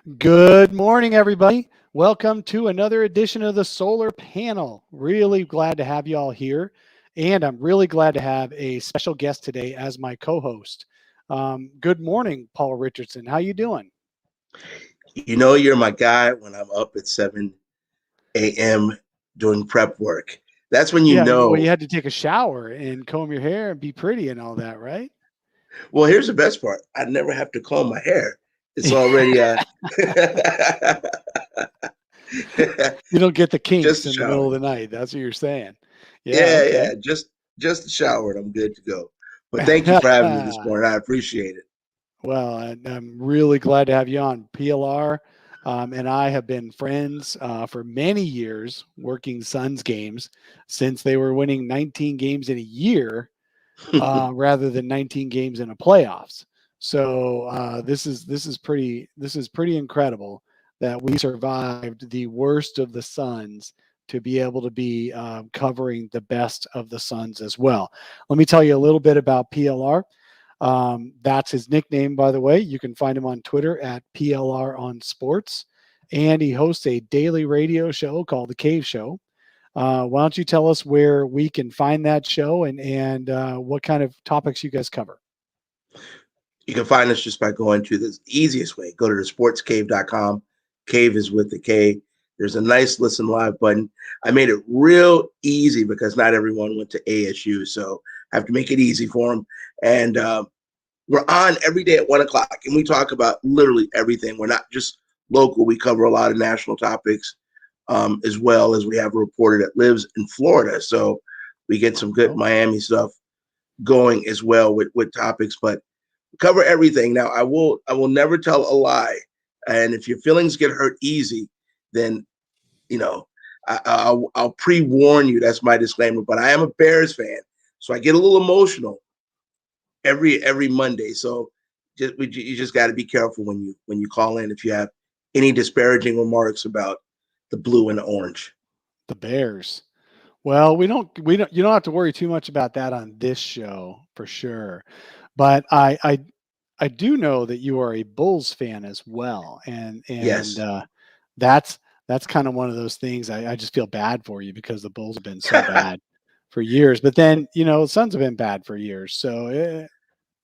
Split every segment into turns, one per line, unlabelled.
Good morning, everybody. Welcome to another edition of the Solar Panel. Really glad to have you all here. And I'm really glad to have a special guest today as my co-host. Good morning, Paul Richardson. How you doing?
You know you're my guy when I'm up at 7 a.m. doing prep work. That's when you
Yeah, well, you
know.
had to take a shower and comb your hair and be pretty and all that, right?
Well, here's the best part. I never have to comb my hair. It's already
You don't get the
just
kinks
a
in the middle
shower.
of the night. That's what you're saying. Yeah,
Yeah.
okay.
Just a shower and I'm good to go. But thank you for having me this morning. I appreciate it.
Well, I'm really glad to have you on. PLR and I have been friends for many years, working Suns games since they were winning 19 games in a year rather than 19 games in a playoffs. So this is pretty incredible that we survived the worst of the Suns to be able to be covering the best of the Suns as well. Let me tell you a little bit about PLR. That's his nickname, by the way. You can find him on Twitter at PLR on Sports. And he hosts a daily radio show called The Kave Show. Why don't you tell us where we can find that show and what kind of topics you guys cover?
You can find us just by going to the easiest way. Go to thesportscave.com. Cave is with the K. There's a nice listen live button. I made it real easy because not everyone went to ASU, so I have to make it easy for them. And we're on every day at 1 o'clock, and we talk about literally everything. We're not just local. We cover a lot of national topics, as well as we have a reporter that lives in Florida. So we get some good
Oh,
Miami stuff going as well with topics, but cover everything. Now, I will never tell a lie, and if your feelings get hurt easy, then you know I'll pre-warn you. That's my disclaimer. But I am a Bears fan, so I get a little emotional every Monday. So you just got to be careful when you call in if you have any disparaging remarks about the blue and the orange.
the Bears. Well, we don't you don't have to worry too much about that on this show for sure. But I do know that you are a Bulls fan as well, and
Yes.
that's that's kind of one of those things. I just feel bad for you because the Bulls have been so bad for years, but then the Suns have been bad for years. So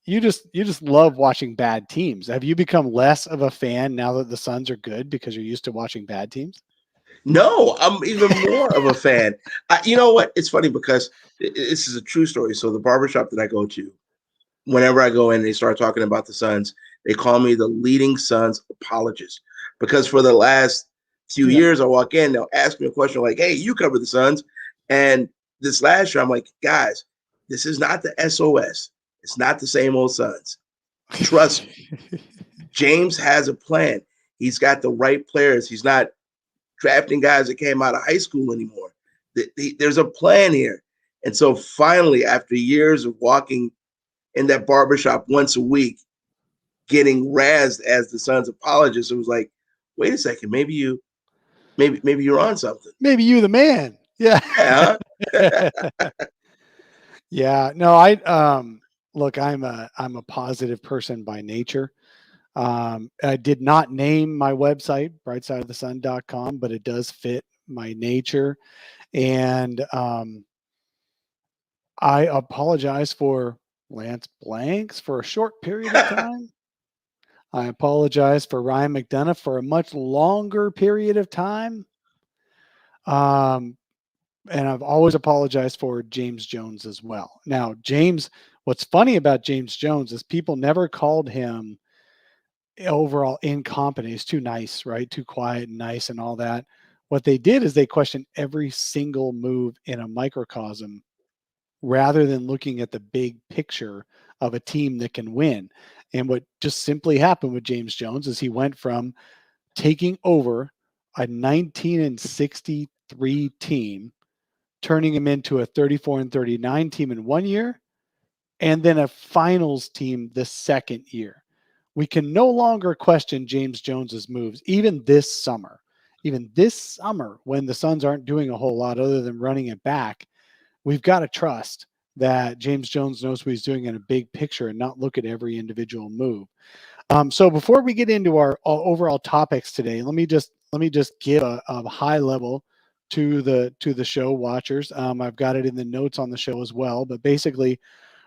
you just love watching bad teams. Have you become less of a fan now that the Suns are good because you're used to watching bad teams?
No, I'm even more of a fan. You know what? It's funny because this is a true story. So the barbershop that I go to, whenever I go in, they start talking about the Suns. They call me the leading Suns apologist because for the last few
Yeah.
years, I walk in, they'll ask me a question like, "Hey, you cover the Suns?" And this last year, I'm like, "Guys, this is not the SOS. It's not the same old Suns. Trust me. James has a plan. He's got the right players. He's not drafting guys that came out of high school anymore. There's a plan here." And so finally, after years of walking in that barbershop once a week, getting razzed as the Suns apologist, it was like, wait a second, maybe you're on something.
Maybe you the man. Yeah.
Yeah. Huh?
Yeah. No, I look, I'm a positive person by nature. I did not name my website brightsideofthesun.com, but it does fit my nature. And I apologize for Lance Blanks for a short period of time. I apologize for Ryan McDonough for a much longer period of time. Um, and I've always apologized for James Jones as well. Now, what's funny about James Jones is people never called him overall incompetent. He's too nice, right? Too quiet and nice and all that. What they did is they questioned every single move in a microcosm rather than looking at the big picture of a team that can win. And what just simply happened with James Jones is he went from taking over a 19-63 team, turning him into a 34-39 team in 1 year, and then a finals team the second year. We can no longer question James Jones's moves, even this summer. Even this summer, when the Suns aren't doing a whole lot other than running it back, we've got to trust that James Jones knows what he's doing in a big picture and not look at every individual move. So before we get into our overall topics today, let me just give a high level to the show watchers. I've got it in the notes on the show as well, but basically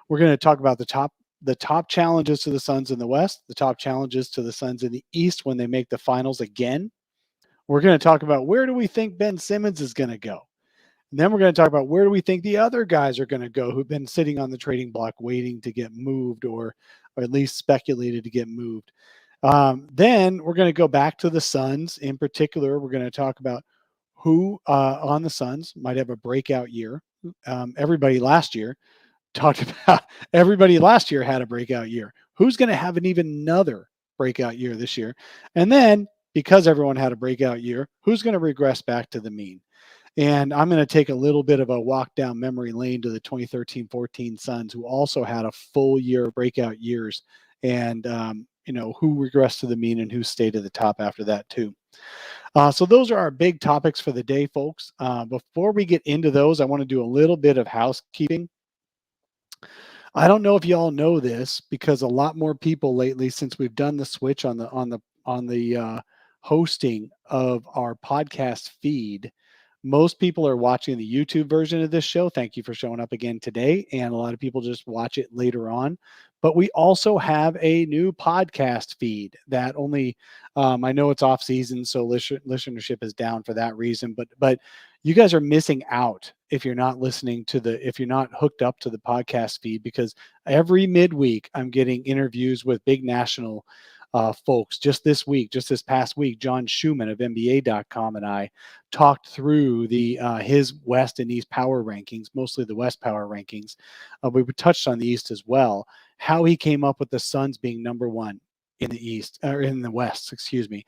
we're going to talk about the top challenges to the Suns in the West, the top challenges to the Suns in the East when they make the finals again. We're going to talk about where do we think Ben Simmons is going to go. And then we're going to talk about where do we think the other guys are going to go who've been sitting on the trading block waiting to get moved or at least speculated to get moved. Then we're going to go back to the Suns. In particular, we're going to talk about who on the Suns might have a breakout year. Everybody last year had a breakout year. Who's going to have an even another breakout year this year? And then because everyone had a breakout year, who's going to regress back to the mean? And I'm going to take a little bit of a walk down memory lane to the 2013-14 Suns, who also had a full year of breakout years, and who regressed to the mean and who stayed at the top after that too. So those are our big topics for the day, folks. Before we get into those, I want to do a little bit of housekeeping. I don't know if you all know this, because a lot more people lately, since we've done the switch on the hosting of our podcast feed, most people are watching the YouTube version of this show. Thank you for showing up again today. And a lot of people just watch it later on. But we also have a new podcast feed that only, I know it's off season, so listenership is down for that reason. But you guys are missing out if you're not if you're not hooked up to the podcast feed, because every midweek I'm getting interviews with big national folks. Just this past week, John Schumann of NBA.com and I talked through his West and East power rankings, mostly the West power rankings. We touched on the East as well, how he came up with the Suns being number one in the East, or in the West, excuse me.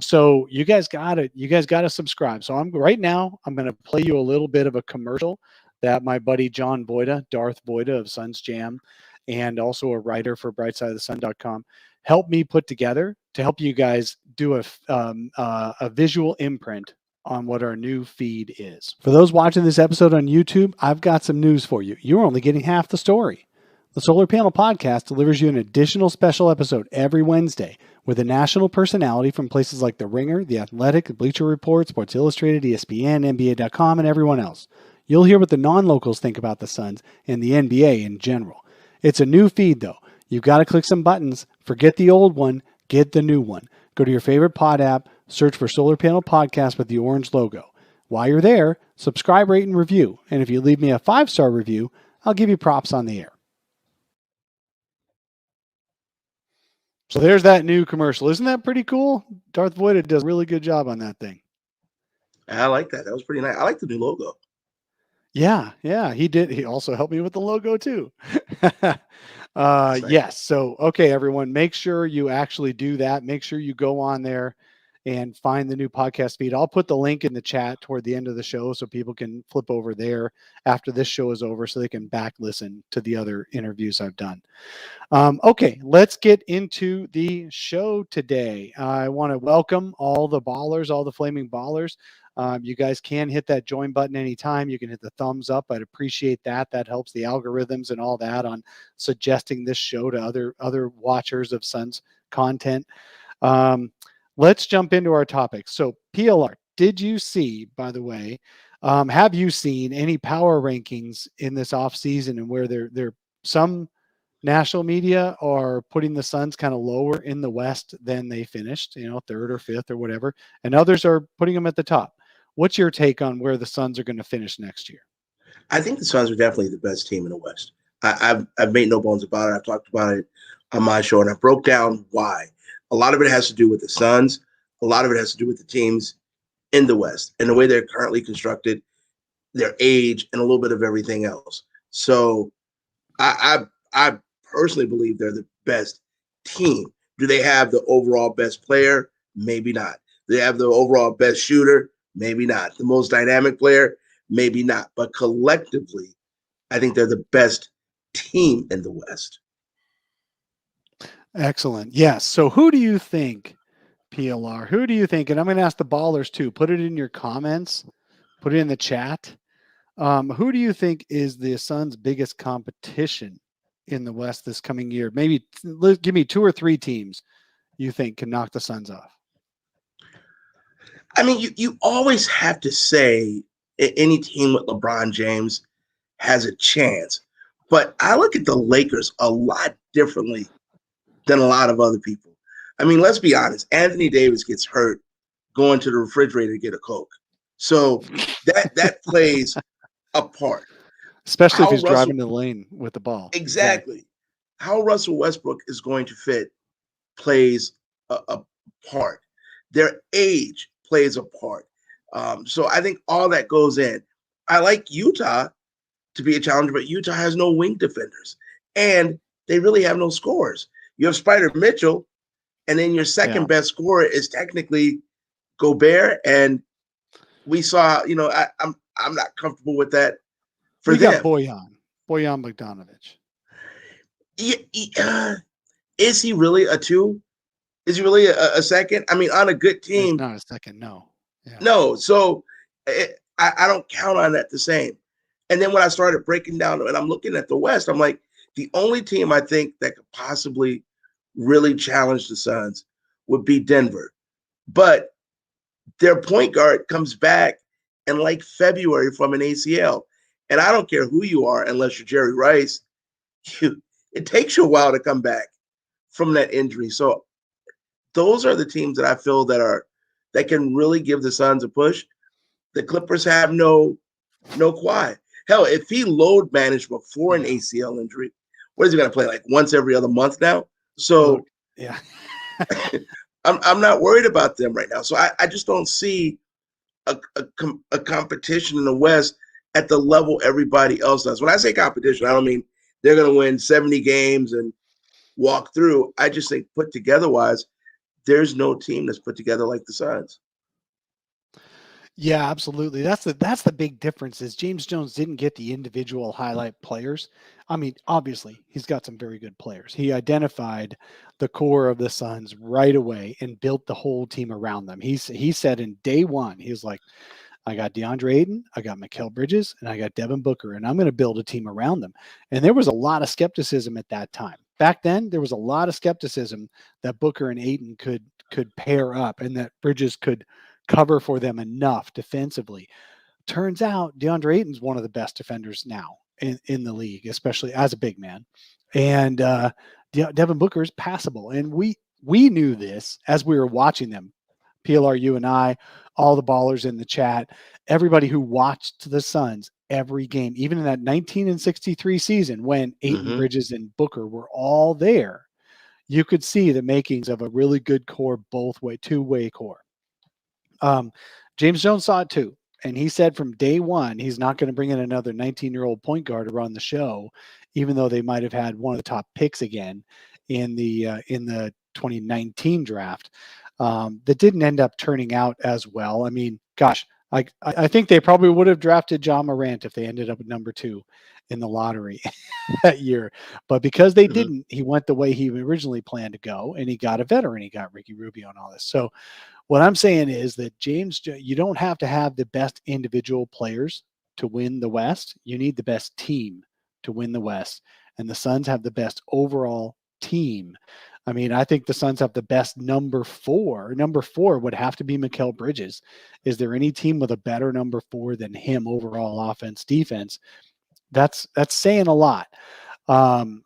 So you guys got to subscribe. So I'm going to play you a little bit of a commercial that my buddy John Boyda, Darth Boyda of Suns Jam, and also a writer for brightsideofthesun.com, help me put together to help you guys do a visual imprint on what our new feed is. For those watching this episode on YouTube, I've got some news for you. You're only getting half the story. The Solar Panel Podcast delivers you an additional special episode every Wednesday with a national personality from places like The Ringer, The Athletic, Bleacher Report, Sports Illustrated, ESPN, NBA.com, and everyone else. You'll hear what the non-locals think about the Suns and the NBA in general. It's a new feed, though. You've got to click some buttons. Forget the old one. Get the new one. Go to your favorite pod app. Search for Solar Panel Podcast with the orange logo. While you're there, subscribe, rate, and review. And if you leave me a 5-star review, I'll give you props on the air. So there's that new commercial. Isn't that pretty cool? Darth Voida does a really good job on that thing.
I like that. That was pretty nice. I like the new logo.
Yeah, he did. He also helped me with the logo too. Yes. So, okay, everyone, make sure you actually do that. Make sure you go on there and find the new podcast feed. I'll put the link in the chat toward the end of the show so people can flip over there after this show is over so they can back listen to the other interviews I've done. Okay, let's get into the show today. I want to welcome all the ballers, all the flaming ballers. You guys can hit that join button anytime. You can hit the thumbs up. I'd appreciate that. That helps the algorithms and all that on suggesting this show to other watchers of Suns content. Let's jump into our topics. So PLR, did you see, by the way, have you seen any power rankings in this offseason and where they're some national media are putting the Suns kind of lower in the West than they finished, third or fifth or whatever, and others are putting them at the top? What's your take on where the Suns are going to finish next year?
I think the Suns are definitely the best team in the West. I've made no bones about it. I've talked about it on my show, and I broke down why. A lot of it has to do with the Suns. A lot of it has to do with the teams in the West and the way they're currently constructed, their age, and a little bit of everything else. So I personally believe they're the best team. Do they have the overall best player? Maybe not. Do they have the overall best shooter? Maybe not. The most dynamic player? Maybe not. But collectively, I think they're the best team in the West.
Excellent. Yes. So who do you think, PLR, who do you think, and I'm going to ask the ballers too, put it in your comments, put it in the chat. Who do you think is the Suns' biggest competition in the West this coming year? Maybe give me 2 or 3 teams you think can knock the Suns off.
I mean, you always have to say any team with LeBron James has a chance. But I look at the Lakers a lot differently than a lot of other people. I mean, let's be honest. Anthony Davis gets hurt going to the refrigerator to get a Coke. So that plays a part.
Especially if
How
he's
Russell
driving the lane with the ball.
exactly how Russell Westbrook is going to fit plays a part. Their age plays a part. So I think all that goes in. I like Utah to be a challenger, but Utah has no wing defenders, and they really have no scorers. You have Spider Mitchell, and then your second best scorer is technically Gobert, and we saw, I'm not comfortable with that for them.
Got Bojan Bogdanovic.
Is he really a 2? Is he really a second? I mean, on a good team,
it's not a second. No.
Yeah. No. So I don't count on that the same. And then when I started breaking down and I'm looking at the West, I'm like, the only team I think that could possibly really challenge the Suns would be Denver. But their point guard comes back in like February from an ACL. And I don't care who you are, unless you're Jerry Rice, it takes you a while to come back from that injury. So those are the teams that I feel that can really give the Suns a push. The Clippers have no Kawhi. Hell, if he load managed before an ACL injury, what is he going to play, like once every other month now? So
yeah,
I'm not worried about them right now. So I just don't see a competition in the West at the level everybody else does. When I say competition, I don't mean they're going to win 70 games and walk through. I just think put together wise, there's no team that's put together like the Suns.
Yeah, absolutely. That's the big difference is James Jones didn't get the individual highlight players. I mean, obviously, he's got some very good players. He identified the core of the Suns right away and built the whole team around them. He said in day one, he was like, I got DeAndre Ayton, I got Mikal Bridges, and I got Devin Booker, and I'm going to build a team around them. And there was a lot of skepticism at that time. Back then, there was a lot of skepticism that Booker and Ayton could pair up and that Bridges could cover for them enough defensively. Turns out DeAndre Ayton's one of the best defenders now in the league, especially as a big man. And Devin Booker is passable. And we knew this as we were watching them. PLR, you and I, all the ballers in the chat, everybody who watched the Suns every game, even in that 1963 season when Ayton, Bridges, and Booker were all there, you could see the makings of a really good core, two-way core. James Jones saw it too. And he said from day one, he's not going to bring in another 19-year-old point guard to run the show, even though they might have had one of the top picks again in the 2019 draft. That didn't end up turning out as well. I mean, gosh, I think they probably would have drafted John Morant if they ended up at number 2 in the lottery that year. But because they didn't, he went the way he originally planned to go, and he got a veteran. He got Ricky Rubio and all this. So what I'm saying is that you don't have to have the best individual players to win the West. You need the best team to win the West. And the Suns have the best overall team. I mean, I think the Suns have the best number 4. Number 4 would have to be Mikal Bridges. Is there any team with a better number 4 than him overall offense, defense? That's saying a lot. I'll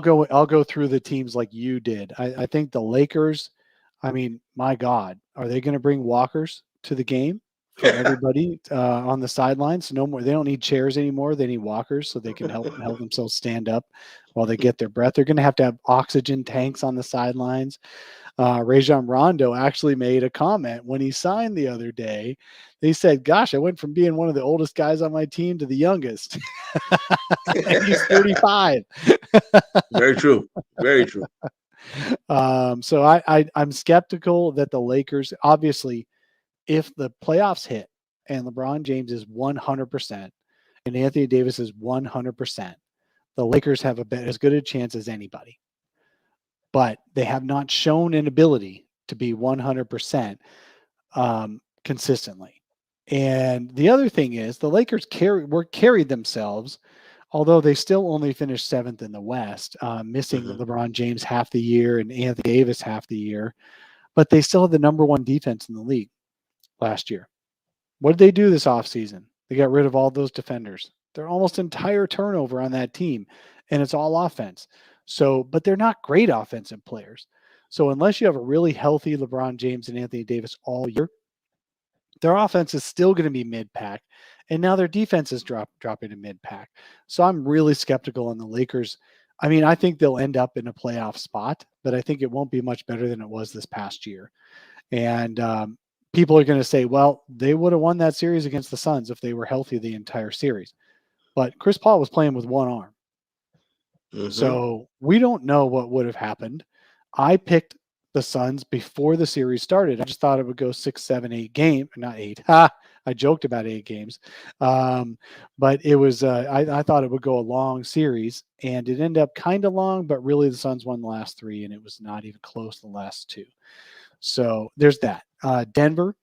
go through the teams like you did. I think the Lakers, I mean, my God, are they going to bring walkers to the game for everybody on the sidelines? No more. They don't need chairs anymore. They need walkers so they can help themselves stand up while they get their breath. They're going to have oxygen tanks on the sidelines. Rajon Rondo actually made a comment when he signed the other day. He said, gosh, I went from being one of the oldest guys on my team to the youngest. And he's 35.
Very true. Very true.
So I'm skeptical that the Lakers, obviously, if the playoffs hit and LeBron James is 100% and Anthony Davis is 100%, the Lakers have as good a chance as anybody. But they have not shown an ability to be 100% consistently. And the other thing is the Lakers carried themselves although they still only finished 7th in the West, missing
Mhm.
LeBron James half the year and Anthony Davis half the year. But they still had the number 1 defense in the league last year. What did they do this offseason? They got rid of all those defenders. They're almost entire turnover on that team, and it's all offense. So, but they're not great offensive players. So unless you have a really healthy LeBron James and Anthony Davis all year, their offense is still going to be mid-pack, and now their defense is dropping to mid-pack. So I'm really skeptical on the Lakers. I mean, I think they'll end up in a playoff spot, but I think it won't be much better than it was this past year. And people are going to say, well, they would have won that series against the Suns if they were healthy the entire series. But Chris Paul was playing with one arm.
Mhm.
So we don't know what would have happened. I picked the Suns before the series started. I just thought it would go 6, 7, 8 games, not 8. I joked about 8 games. But it was, I thought it would go a long series, and it ended up kind of long, but really the Suns won the last 3, and it was not even close the last 2. So there's that. Denver,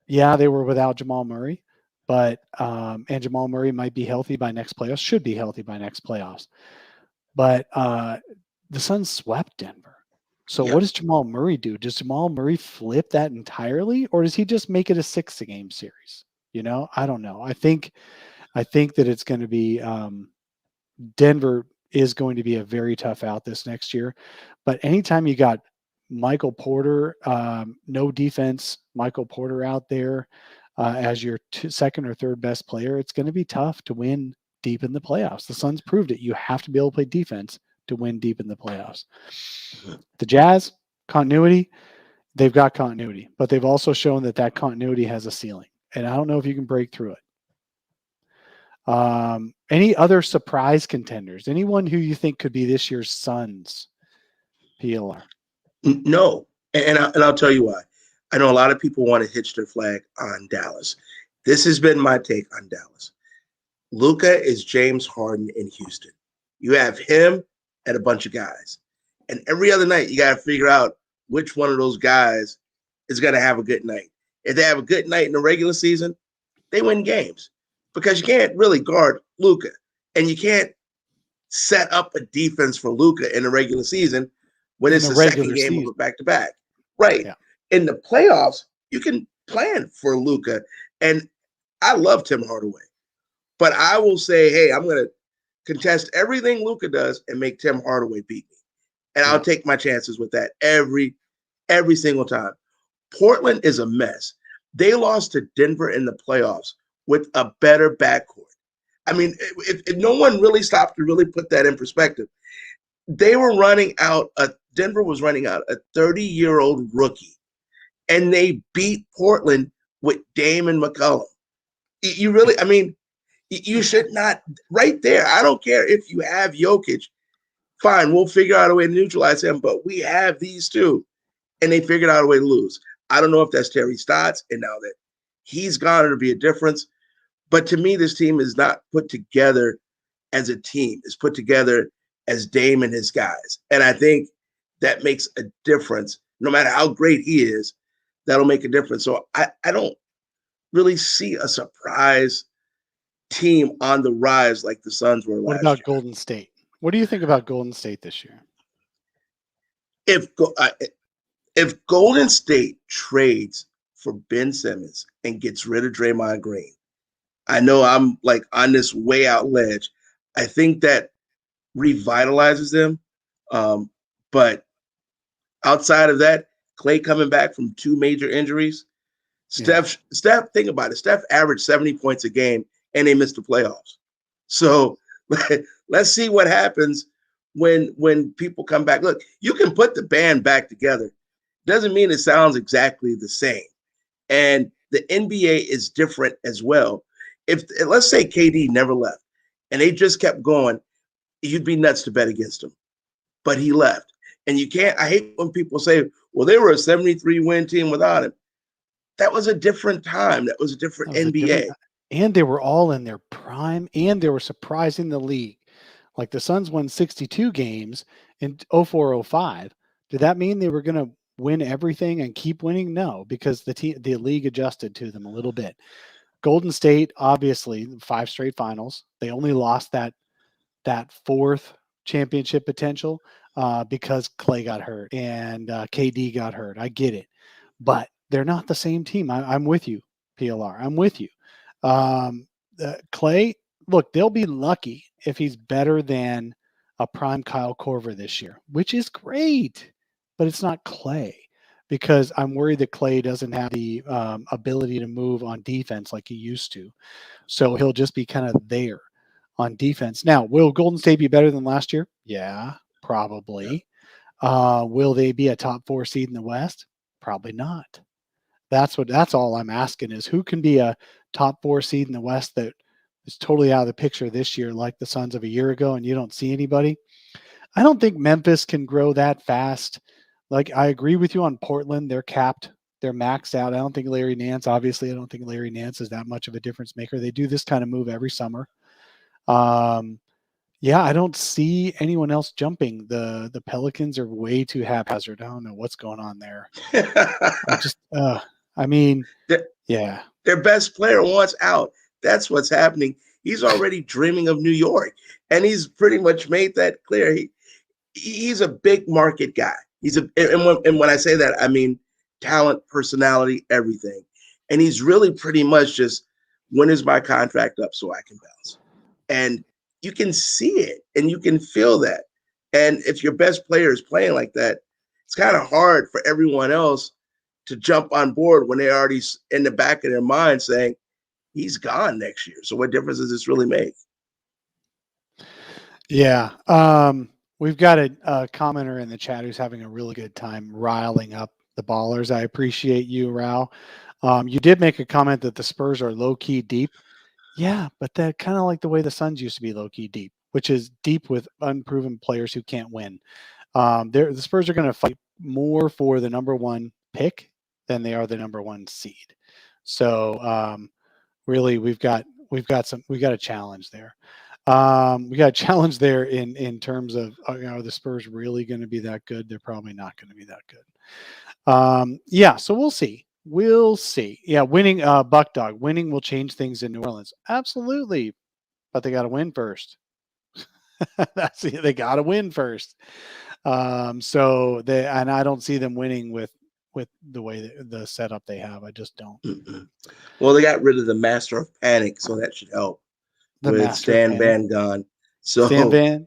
yeah, they were without Jamal Murray, but and Jamal Murray might be healthy by next playoffs, should be healthy by next playoffs. But the Suns swept Denver. So
Yeah.
what does Jamal Murray do? Does Jamal Murray flip that entirely, or does he just make it a 6-game series? You know, I don't know. I think that it's going to be Denver is going to be a very tough out this next year. But anytime you got Michael Porter, no defense, Michael Porter out there as your second or third best player, it's going to be tough to win deep in the playoffs. The Suns proved it. You have to be able to play defense to win deep in the playoffs.
Mhm.
The Jazz, continuity, they've got continuity, but they've also shown that continuity has a ceiling. And I don't know if you can break through it. Any other surprise contenders? Anyone who you think could be this year's Suns? PLR.
No, and I'll tell you why. I know a lot of people want to hitch their flag on Dallas. This has been my take on Dallas. Luka is James Harden in Houston. You have him and a bunch of guys, and every other night you got to figure out which one of those guys is going to have a good night. If they have a good night in the regular season, they win games because you can't really guard Luka, and you can't set up a defense for Luka in the regular season when
In
it's
the
the second
regular
game of
season.
a back-to-back. Right.
Yeah.
In the playoffs, you can plan for Luka. And I love Tim Hardaway. But I will say, hey, I'm going to contest everything Luka does and make Tim Hardaway beat me. And I'll
Yeah.
take my chances with that every single time. Portland is a mess. They lost to Denver in the playoffs with a better backcourt. I mean, if no one really stopped to really put that in perspective, they were running out, Denver was running out a 30-year-old rookie, and they beat Portland with Dame and McCollum. You really, I mean, you should not, right there. I don't care if you have Jokic. Fine, we'll figure out a way to neutralize him, but we have these two, and they figured out a way to lose. I don't know if that's Terry Stotts, and now that he's gone, it'll be a difference. But to me, this team is not put together as a team. It's put together as Dame and his guys. And I think that makes a difference. No matter how great he is, that'll make a difference. So I don't really see a surprise team on the rise like the Suns were
What
last
about
year.
Golden State? What do you think about Golden State this year?
If Golden State trades for Ben Simmons and gets rid of Draymond Green, I know I'm like on this way out ledge. I think that revitalizes them. But outside of that, Clay coming back from 2 major injuries. Steph, think about it. Steph averaged 70 points a game and they missed the playoffs. So let's see what happens when people come back. Look, you can put the band back together. Doesn't mean it sounds exactly the same. And the NBA is different as well. If let's say KD never left and they just kept going, you'd be nuts to bet against him. But he left. And you can't, I hate when people say, well, they were a 73 win team without him. That was a different time. That was a different NBA.
And they were all in their prime, and they were surprising the league. Like the Suns won 62 games in 04-05. Did that mean they were going to win everything and keep winning? No, because the league adjusted to them a little bit. Golden State, obviously, 5 straight finals. They only lost that 4th championship potential because Clay got hurt and KD got hurt. I get it, but they're not the same team. I'm with you, PLR. I'm with you. Clay, look, they'll be lucky if he's better than a prime Kyle Korver this year, which is great, but it's not Clay because I'm worried that Clay doesn't have the ability to move on defense like he used to. So he'll just be kind of there on defense. Now, will Golden State be better than last year? Yeah, probably. Will they be a top 4 seed in the West? Probably not. That's all I'm asking is who can be a top 4 seed in the West that is totally out of the picture this year, like the Suns of a year ago, and you don't see anybody. I don't think Memphis can grow that fast. Like I agree with you on Portland. They're capped. They're maxed out. I don't think Larry Nance, obviously, I don't think Larry Nance is that much of a difference maker. They do this kind of move every summer. Yeah, I don't see anyone else jumping. The Pelicans are way too haphazard. I don't know what's going on there. I mean, yeah.
Their best player wants out. That's what's happening. He's already dreaming of New York, and he's pretty much made that clear. He's a big market guy. And when I say that, I mean talent, personality, everything. And he's really pretty much just, when is my contract up so I can bounce? And you can see it and you can feel that. And if your best player is playing like that, it's kind of hard for everyone else to jump on board when they're already in the back of their mind saying, he's gone next year. So what difference does this really make?
Yeah. We've got a commenter in the chat who's having a really good time riling up the ballers. I appreciate you, Rao. You did make a comment that the Spurs are low-key deep. Yeah, but that kind of like the way the Suns used to be low-key deep, which is deep with unproven players who can't win. The Spurs are going to fight more for the number 1 pick than they are the number 1 seed. So really, we've got a challenge there. We got a challenge there in terms of are the Spurs really going to be that good? They're probably not going to be that good. Yeah, so we'll see. We'll see. Yeah, winning Buck Dog. Winning will change things in New Orleans. Absolutely. But they got to win first. They got to win first. So and I don't see them winning with the way the setup they have. I just don't.
Mm-mm. Well, they got rid of the Master of Panic, so that should help. With Stan Van gone. So
Stan Van.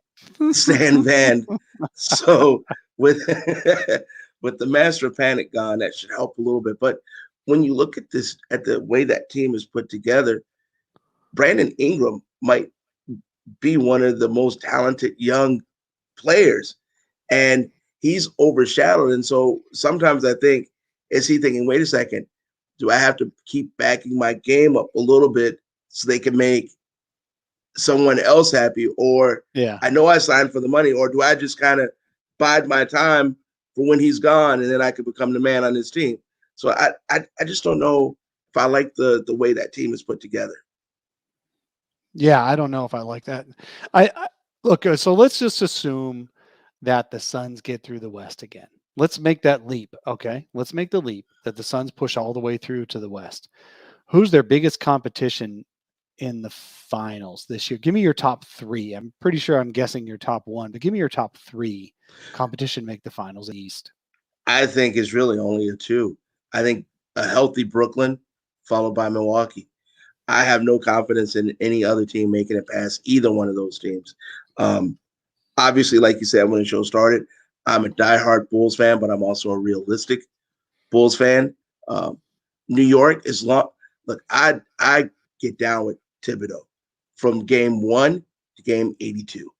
Stan Van. So with with the Master of Panic gone, that should help a little bit. But when you look at this, at the way that team is put together, Brandon Ingram might be one of the most talented young players, and he's overshadowed. And so sometimes I think, is he thinking, wait a second, do I have to keep backing my game up a little bit so they can make someone else happy? Or I know I signed for the money, or do I just kind of bide my time for when he's gone and then I could become the man on this team? So I just don't know if I like the way that team is put together.
Yeah, I don't know if I like that. I look, so let's just assume that the Suns get through the West again. Let's make that leap, okay? Let's make the leap that the Suns push all the way through to the West. Who's their biggest competition in the finals this year? Give me your top 3. I'm pretty sure I'm guessing your top 1, but give me your top 3 competition make the finals in the East.
I think it's really only a 2. I think a healthy Brooklyn followed by Milwaukee. I have no confidence in any other team making it past either one of those teams. Obviously, like you said, when the show started, I'm a diehard Bulls fan, but I'm also a realistic Bulls fan. New York is long. Look, I get down with Thibodeau from game 1 to game 82,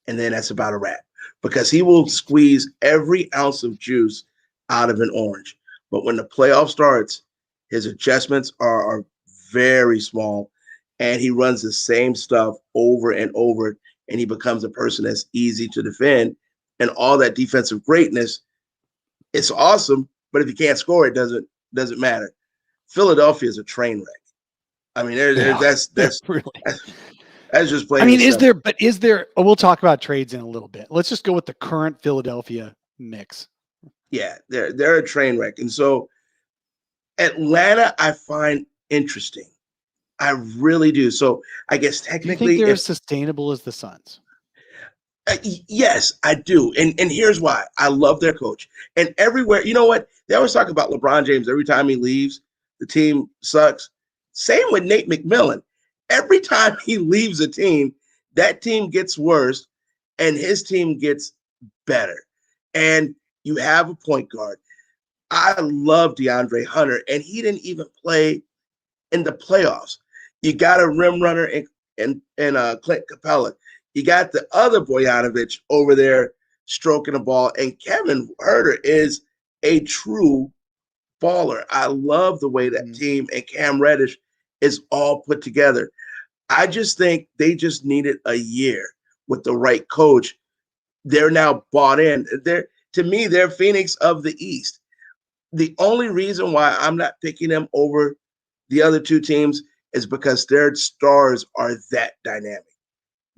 and then that's about a wrap, because he will squeeze every ounce of juice out of an orange. But when the playoff starts, his adjustments are very small, and he runs the same stuff over and over, and he becomes a person that's easy to defend. And all that defensive greatness, it's awesome, but if you can't score, it doesn't matter. Philadelphia is a train wreck. I mean, that's
really.
That's just plain.
I mean, is there? We'll talk about trades in a little bit. Let's just go with the current Philadelphia mix.
Yeah, they're a train wreck, and so Atlanta I find interesting I really do. So I guess
Do you think
technically,
they're
if
as sustainable as the Suns?
yes, I do. And here's why. I love their coach. And everywhere, you know what? They always talk about LeBron James. Every time he leaves, the team sucks. Same with Nate McMillan. Every time he leaves a team, that team gets worse and his team gets better. And you have a point guard. I love DeAndre Hunter, and he didn't even play in the playoffs. You got a rim runner in Clint Capella. You got the other Bojanovich over there stroking the ball, and Kevin Herter is a true baller. I love the way that
Mhm.
team and Cam Reddish is all put together. I just think they just needed a year with the right coach. They're now bought in. They're to me, they're Phoenix of the East. The only reason why I'm not picking them over the other two teams is because their stars are that dynamic.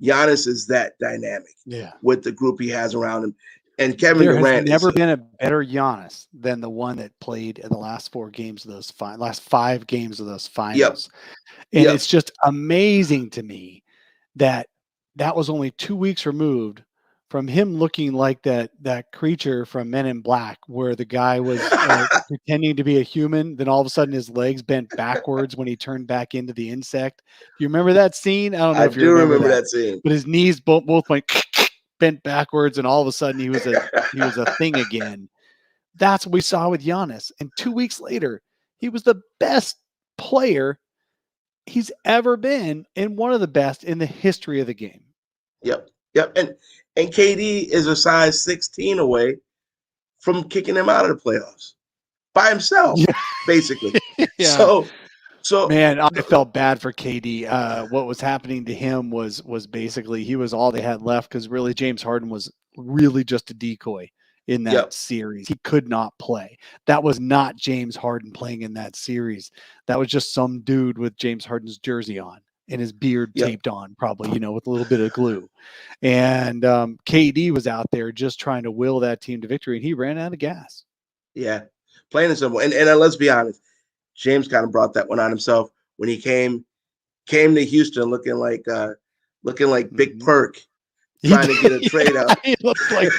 Giannis is that dynamic
Yeah.
with the group he has around him. And Kevin
There has
Durant is
never been a better Giannis than the one that played in the last 4 games of those last 5 games of those
yep,
finals. And
yep,
it's just amazing to me that that was only 2 weeks removed from him looking like that creature from Men in Black, where the guy was pretending to be a human, then all of a sudden his legs bent backwards when he turned back into the insect. Do you remember that scene? I don't know
I
if you
do
remember
remember
that,
that scene.
but his knees both went bent backwards, and all of a sudden he was a thing again. That's what we saw with Giannis. And 2 weeks later, he was the best player he's ever been, and one of the best in the history of the game.
Yep, yep. And KD is a size 16 away from kicking him out of the playoffs by himself,
Yeah.
basically.
Yeah.
So, so
Man, I felt bad for KD. What was happening to him was basically he was all they had left, because really James Harden was really just a decoy in that
yep,
series. He could not play. That was not James Harden playing in that series. That was just some dude with James Harden's jersey on and his beard
yep,
taped on, probably, with a little bit of glue. And KD was out there just trying to will that team to victory, and he ran out of gas.
yeah. Plain and simple. And let's be honest, James kind of brought that one on himself when he came to Houston looking like Big
Mhm.
Perk,
He
trying to get
did.
a trade out.
He looked like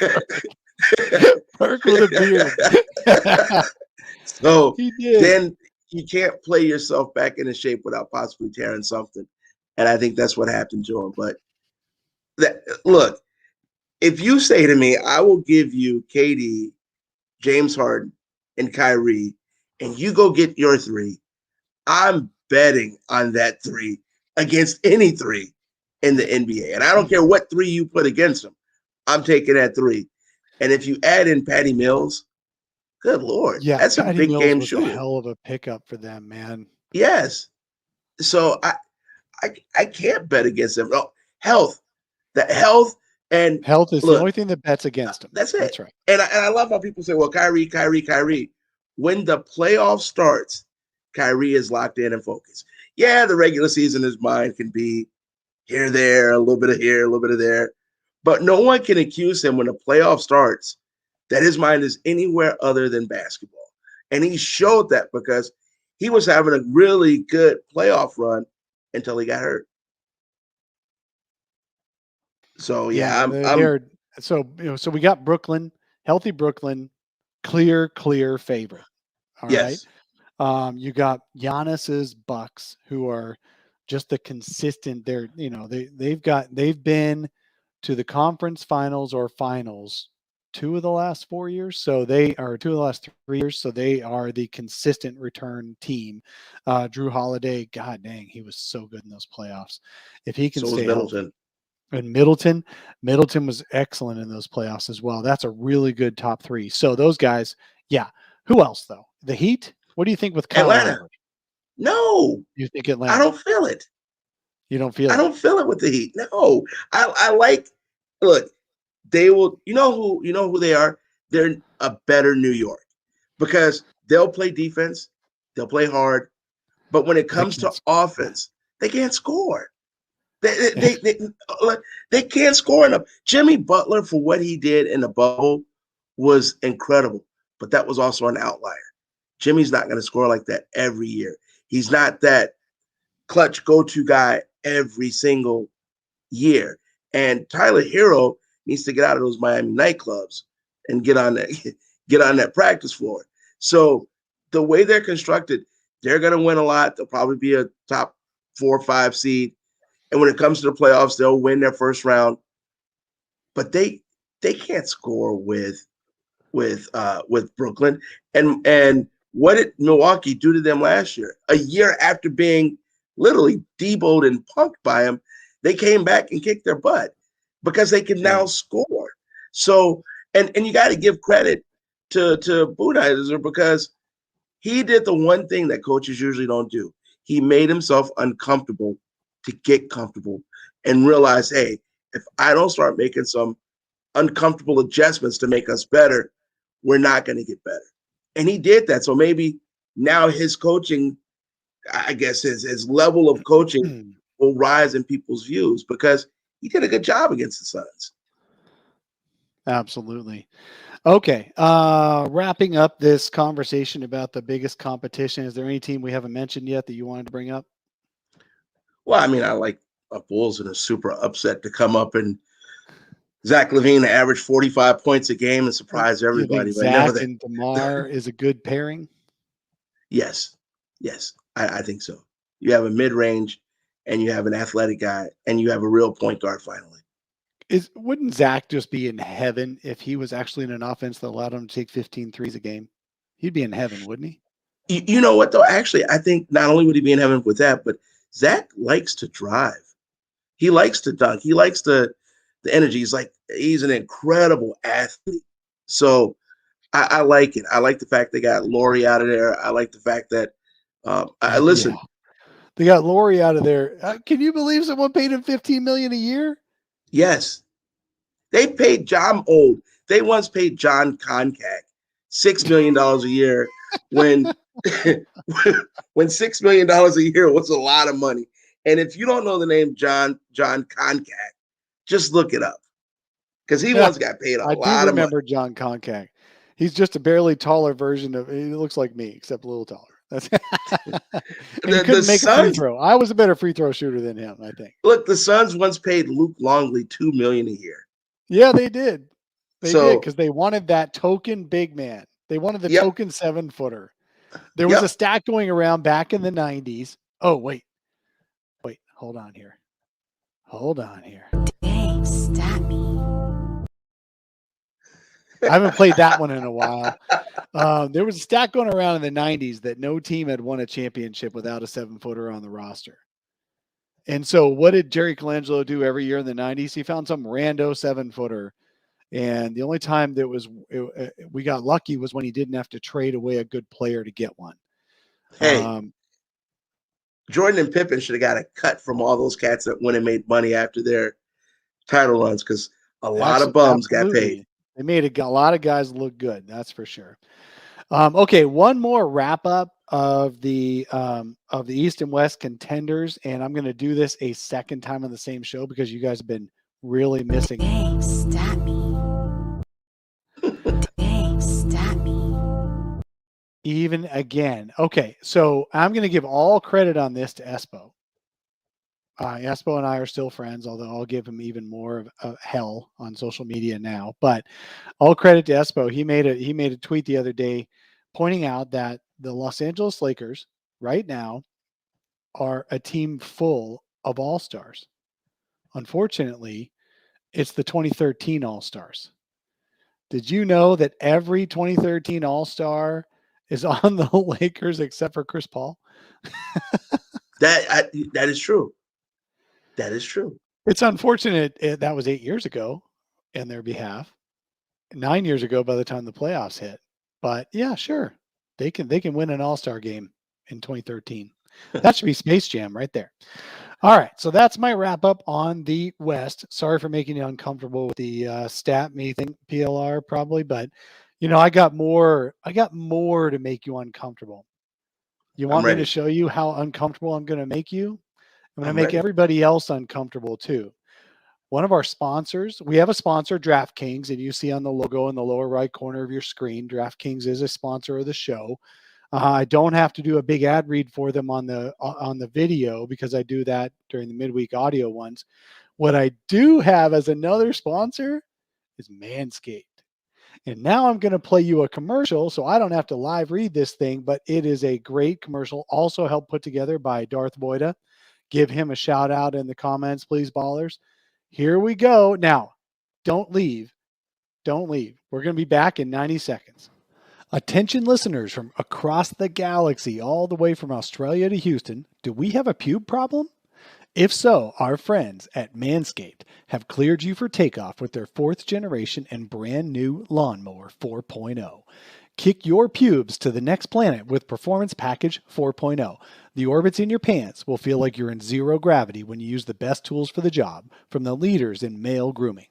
Perk with a beard.
So
He did.
then you can't play yourself back into shape without possibly tearing something. And I think that's what happened to him. But look, if you say to me, I will give you KD, James Harden, and Kyrie, and you go get your 3, I'm betting on that 3 against any 3 in the NBA. And I don't care what 3 you put against them. I'm taking that 3. And if you add in Patty Mills, good Lord,
Yeah,
that's a
Patty
big
Mills
game
was a
shooter.
hell of a pickup for them, man.
Yes. So I can't bet against them. No, health, the health, and
Health is the
look,
only thing that bets against him.
that's it.
That's right.
And I love how people say, well, Kyrie. When the playoff starts, Kyrie is locked in and focused. Yeah, the regular season, his mind can be here, there, a little bit of here, a little bit of there. But no one can accuse him when the playoff starts that his mind is anywhere other than basketball. And he showed that because he was having a really good playoff run until he got hurt. So
Yeah,
yeah, I'm
they're so we got Brooklyn, healthy Brooklyn, clear favorite. All right.
yes,
You got Giannis's Bucks, who are just the consistent. They've been to the conference finals or finals 2 of the last 4 years. So they are 2 of the last 3 years. So they are the consistent return team. Drew Holiday, God dang, he was so good in those playoffs. If he can
so was
stay healthy.
Middleton.
And Middleton was excellent in those playoffs as well. That's a really good top 3. So those guys, yeah. Who else though? The Heat? What do you think with Kyle
Atlanta.
Lowry?
No,
You think
I
Atlanta?
don't feel it.
You don't feel
I
it?
don't feel it with the Heat. No, I like. Look, they will. You know who they are. They're a better New York because they'll play defense, they'll play hard, but when it
They
comes
can't
to
score.
offense, they can't score. They can't score enough. Jimmy Butler, for what he did in the bubble, was incredible, but that was also an outlier. Jimmy's not going to score like that every year. He's not that clutch go-to guy every single year. And Tyler Hero needs to get out of those Miami nightclubs and get on that practice floor. So the way they're constructed, they're going to win a lot. They'll probably be a top 4 or 5 seed. And when it comes to the playoffs, they'll win their first round. But they can't score with Brooklyn. And what did Milwaukee do to them last year? A year after being literally deboed and punked by them, they came back and kicked their butt because they can now score. So, and you got to give credit to Budenholzer because he did the one thing that coaches usually don't do. He made himself uncomfortable to get comfortable and realize, hey, if I don't start making some uncomfortable adjustments to make us better, we're not going to get better. And he did that. So maybe now his coaching, I guess his level of coaching will rise in people's views because he did a good job against the Suns.
Absolutely. Okay. Wrapping up this conversation about the biggest competition, is there any team we haven't mentioned yet that you wanted to bring up?
Well, I mean, I like Bulls in a super upset to come up and Zach LaVine to average 45 points a game and surprise everybody.
But Zach and DeMar is a good pairing?
Yes. I think so. You have a mid-range and you have an athletic guy and you have a real point guard finally.
Wouldn't Zach just be in heaven if he was actually in an offense that allowed him to take 15 threes a game? He'd be in heaven, wouldn't he?
You know what, though? Actually, I think not only would he be in heaven with that, but Zach likes to drive. He likes to dunk. He likes the energy. He's an incredible athlete. So I like it. I like the fact they got Laurie out of there. I like the fact that listen.
Yeah. They got Laurie out of there. Can you believe someone paid him $15 million a year?
Yes. They paid John Old. They once paid John Koncak $6 million a year when $6 million a year was a lot of money. And if you don't know the name John Koncak, just look it up. Because he once got paid a lot of money.
I do remember John Koncak. He's just a barely taller version of, he looks like me, except a little taller. That's he couldn't make a free throw. I was a better free throw shooter than him, I think.
Look, the Suns once paid Luke Longley $2 million a year.
Yeah, they did. They did because they wanted that token big man. They wanted the token 7-footer. There was a stat going around back in the 90s. Oh, wait, hold on here.
Dang, stat me.
I haven't played that one in a while. There was a stat going around in the 90s that no team had won a championship without a 7-footer on the roster. And so what did Jerry Colangelo do every year in the 90s? He found some rando 7-footer. And the only time that we got lucky was when he didn't have to trade away a good player to get one.
Hey, Jordan and Pippen should have got a cut from all those cats that went and made money after their title runs because a lot of bums got paid.
They made a lot of guys look good. That's for sure. Okay. One more wrap up of the East and West contenders. And I'm going to do this a second time on the same show because you guys have been really missing.
Dang, stat me. Dang, stat me.
Even again. Okay. So I'm going to give all credit on this to Espo. Espo and I are still friends, although I'll give him even more of hell on social media now. But all credit to Espo. He made a tweet the other day pointing out that the Los Angeles Lakers right now are a team full of all-stars. Unfortunately, it's the 2013 All-Stars. Did you know that every 2013 All-Star is on the Lakers except for Chris Paul?
That is true. That is true.
It's unfortunate that was 8 years ago in their behalf, 9 years ago by the time the playoffs hit. But yeah, sure. They can win an all-star game in 2013. That should be Space Jam right there. All right. So that's my wrap up on the West. Sorry for making you uncomfortable with the stat me thing, PLR probably, but I got more to make you uncomfortable. You want me to show you how uncomfortable I'm going to make you? I'm going to make everybody else uncomfortable too. One of our sponsors, we have a sponsor, DraftKings, and you see on the logo in the lower right corner of your screen, DraftKings is a sponsor of the show. I don't have to do a big ad read for them on the video because I do that during the midweek audio ones. What I do have as another sponsor is Manscaped. And now I'm going to play you a commercial so I don't have to live read this thing, but it is a great commercial, also helped put together by Darth Boyda. Give him a shout out in the comments, please, ballers. Here we go. Now, don't leave. Don't leave. We're going to be back in 90 seconds. Attention listeners from across the galaxy, all the way from Australia to Houston, do we have a pube problem? If so, our friends at Manscaped have cleared you for takeoff with their 4th generation and brand new Lawnmower 4.0. Kick your pubes to the next planet with Performance Package 4.0. The orbits in your pants will feel like you're in zero gravity when you use the best tools for the job from the leaders in male grooming.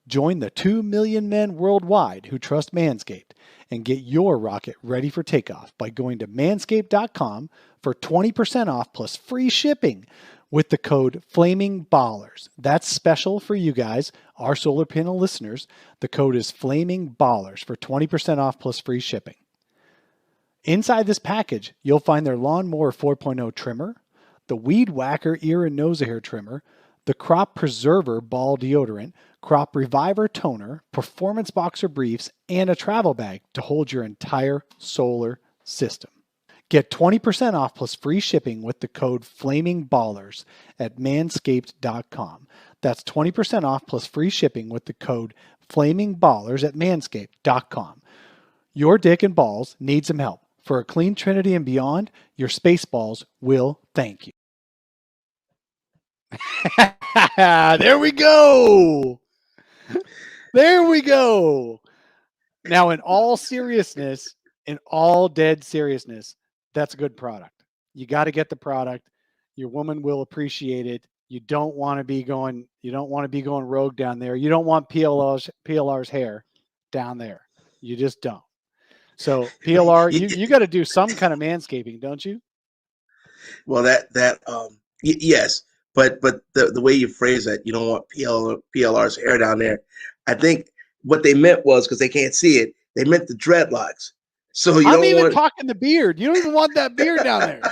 Join the 2 million men worldwide who trust Manscaped and get your rocket ready for takeoff by going to manscaped.com for 20% off plus free shipping with the code FlamingBallers. That's special for you guys, our solar panel listeners. The code is FlamingBallers for 20% off plus free shipping. Inside this package, you'll find their Lawnmower 4.0 trimmer, the Weed Whacker ear and nose hair trimmer, the Crop Preserver ball deodorant, Crop Reviver toner, Performance Boxer briefs, and a travel bag to hold your entire solar system. Get 20% off plus free shipping with the code FlamingBallers at manscaped.com. That's 20% off plus free shipping with the code FlamingBallers at manscaped.com. Your dick and balls need some help. For a clean trinity and beyond, your space balls will thank you. There we go. There we go. Now, in all seriousness, in all dead seriousness, that's a good product. You got to get the product. Your woman will appreciate it. You don't want to be going rogue down there. You don't want PLR's hair down there. You just don't. So PLR, you got to do some kind of manscaping, don't you?
Well, yes, but the way you phrase that, you don't want PLR's hair down there. I think what they meant was, because they can't see it, they meant the dreadlocks. So
I'm even talking the beard. You don't even want that beard down there.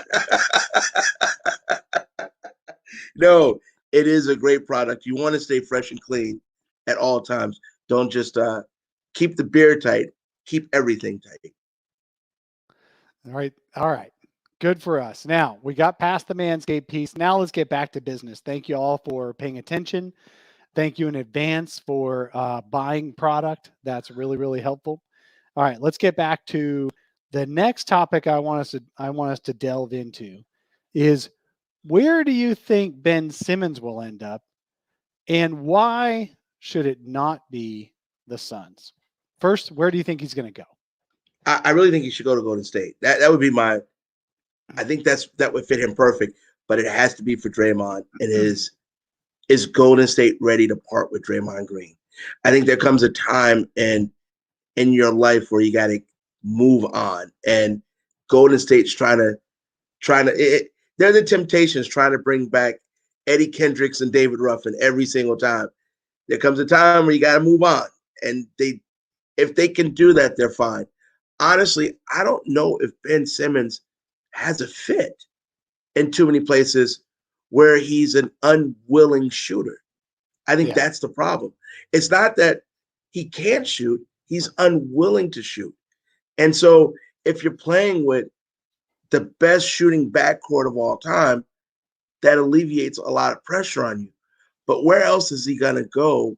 No, it is a great product. You want to stay fresh and clean at all times. Don't just keep the beard tight. Keep everything tight.
All right. Good for us. Now, we got past the Manscaped piece. Now let's get back to business. Thank you all for paying attention. Thank you in advance for buying product. That's really, really helpful. All right, let's get back to the next topic I want us to delve into is, where do you think Ben Simmons will end up, and why should it not be the Suns? First, where do you think he's going to go?
I really think he should go to Golden State. That would be my. I think that would fit him perfect, but it has to be for Draymond. And is Golden State ready to part with Draymond Green? I think there comes a time in your life where you got to move on, and Golden State's trying to. They're the Temptations trying to bring back Eddie Kendricks and David Ruffin every single time. There comes a time where you got to move on, and if they can do that, they're fine. Honestly, I don't know if Ben Simmons has a fit in too many places where he's an unwilling shooter. I think that's the problem. It's not that he can't shoot, he's unwilling to shoot. And so if you're playing with the best shooting backcourt of all time, that alleviates a lot of pressure on you. But where else is he going to go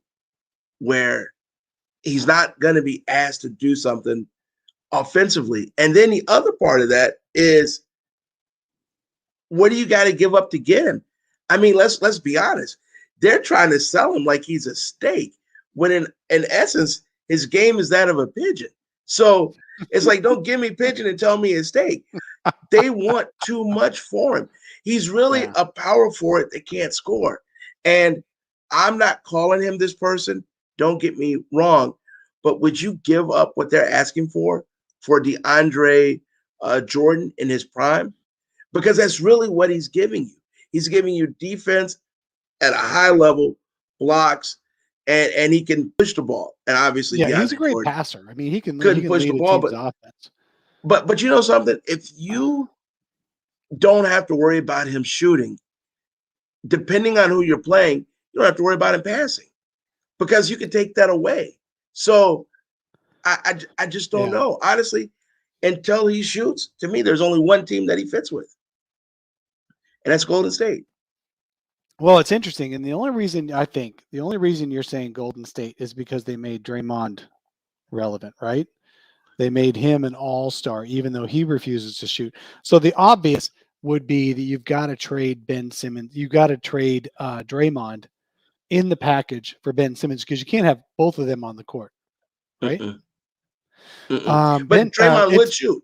where he's not going to be asked to do something offensively? And then the other part of that is, what do you got to give up to get him? I mean, let's be honest. They're trying to sell him like he's a steak, when in essence, his game is that of a pigeon. So it's like, don't give me pigeon and tell me it's steak. They want too much for him. He's really a power forward that can't score. And I'm not calling him this person. Don't get me wrong. But would you give up what they're asking for DeAndre Jordan in his prime? Because that's really what he's giving you. He's giving you defense at a high level, blocks, and he can push the ball. And obviously,
he's a great passer. I mean, he can
push
lead
the ball,
a team's offense.
But you know something? If you don't have to worry about him shooting, depending on who you're playing, you don't have to worry about him passing because you can take that away. So I just don't
Yeah.
know. Honestly, until he shoots, to me, there's only one team that he fits with, and that's Golden State.
Well, it's interesting, and the only reason you're saying Golden State is because they made Draymond relevant, right? They made him an all-star, even though he refuses to shoot. So the obvious would be that you've got to trade Ben Simmons. You've got to trade Draymond in the package for Ben Simmons because you can't have both of them on the court, right?
Mm-mm. Mm-mm. But
Ben,
Draymond would shoot.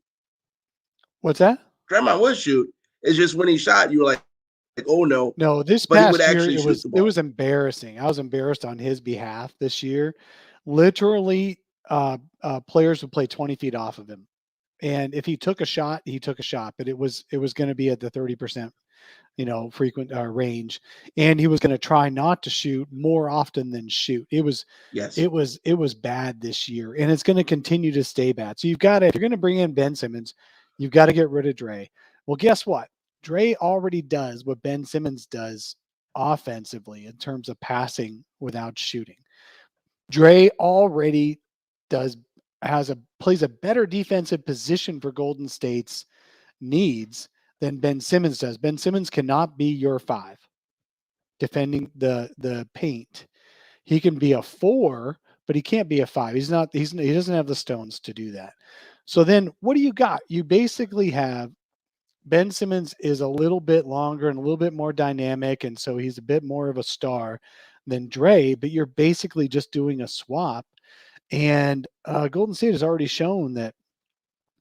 What's that?
Draymond would shoot. It's just when he shot, you were like, oh no.
No, this
But he would
past year
actually shoot the ball.
it was embarrassing. I was embarrassed on his behalf this year. Literally, players would play 20 feet off of him, and if he took a shot, he took a shot. But it was going to be at the 30%, frequent range, and he was going to try not to shoot more often than shoot. It was bad this year, and it's going to continue to stay bad. So you've got to, if you're going to bring in Ben Simmons, you've got to get rid of Dre. Well, guess what? Dre already does what Ben Simmons does offensively in terms of passing without shooting. Dre already plays a better defensive position for Golden State's needs than Ben Simmons does. Ben Simmons cannot be your 5 defending the paint. He can be a 4, but he can't be a 5. He doesn't have the stones to do that. So then what do you got? You basically have Ben Simmons is a little bit longer and a little bit more dynamic, and so he's a bit more of a star than Dre, but you're basically just doing a swap. And Golden State has already shown that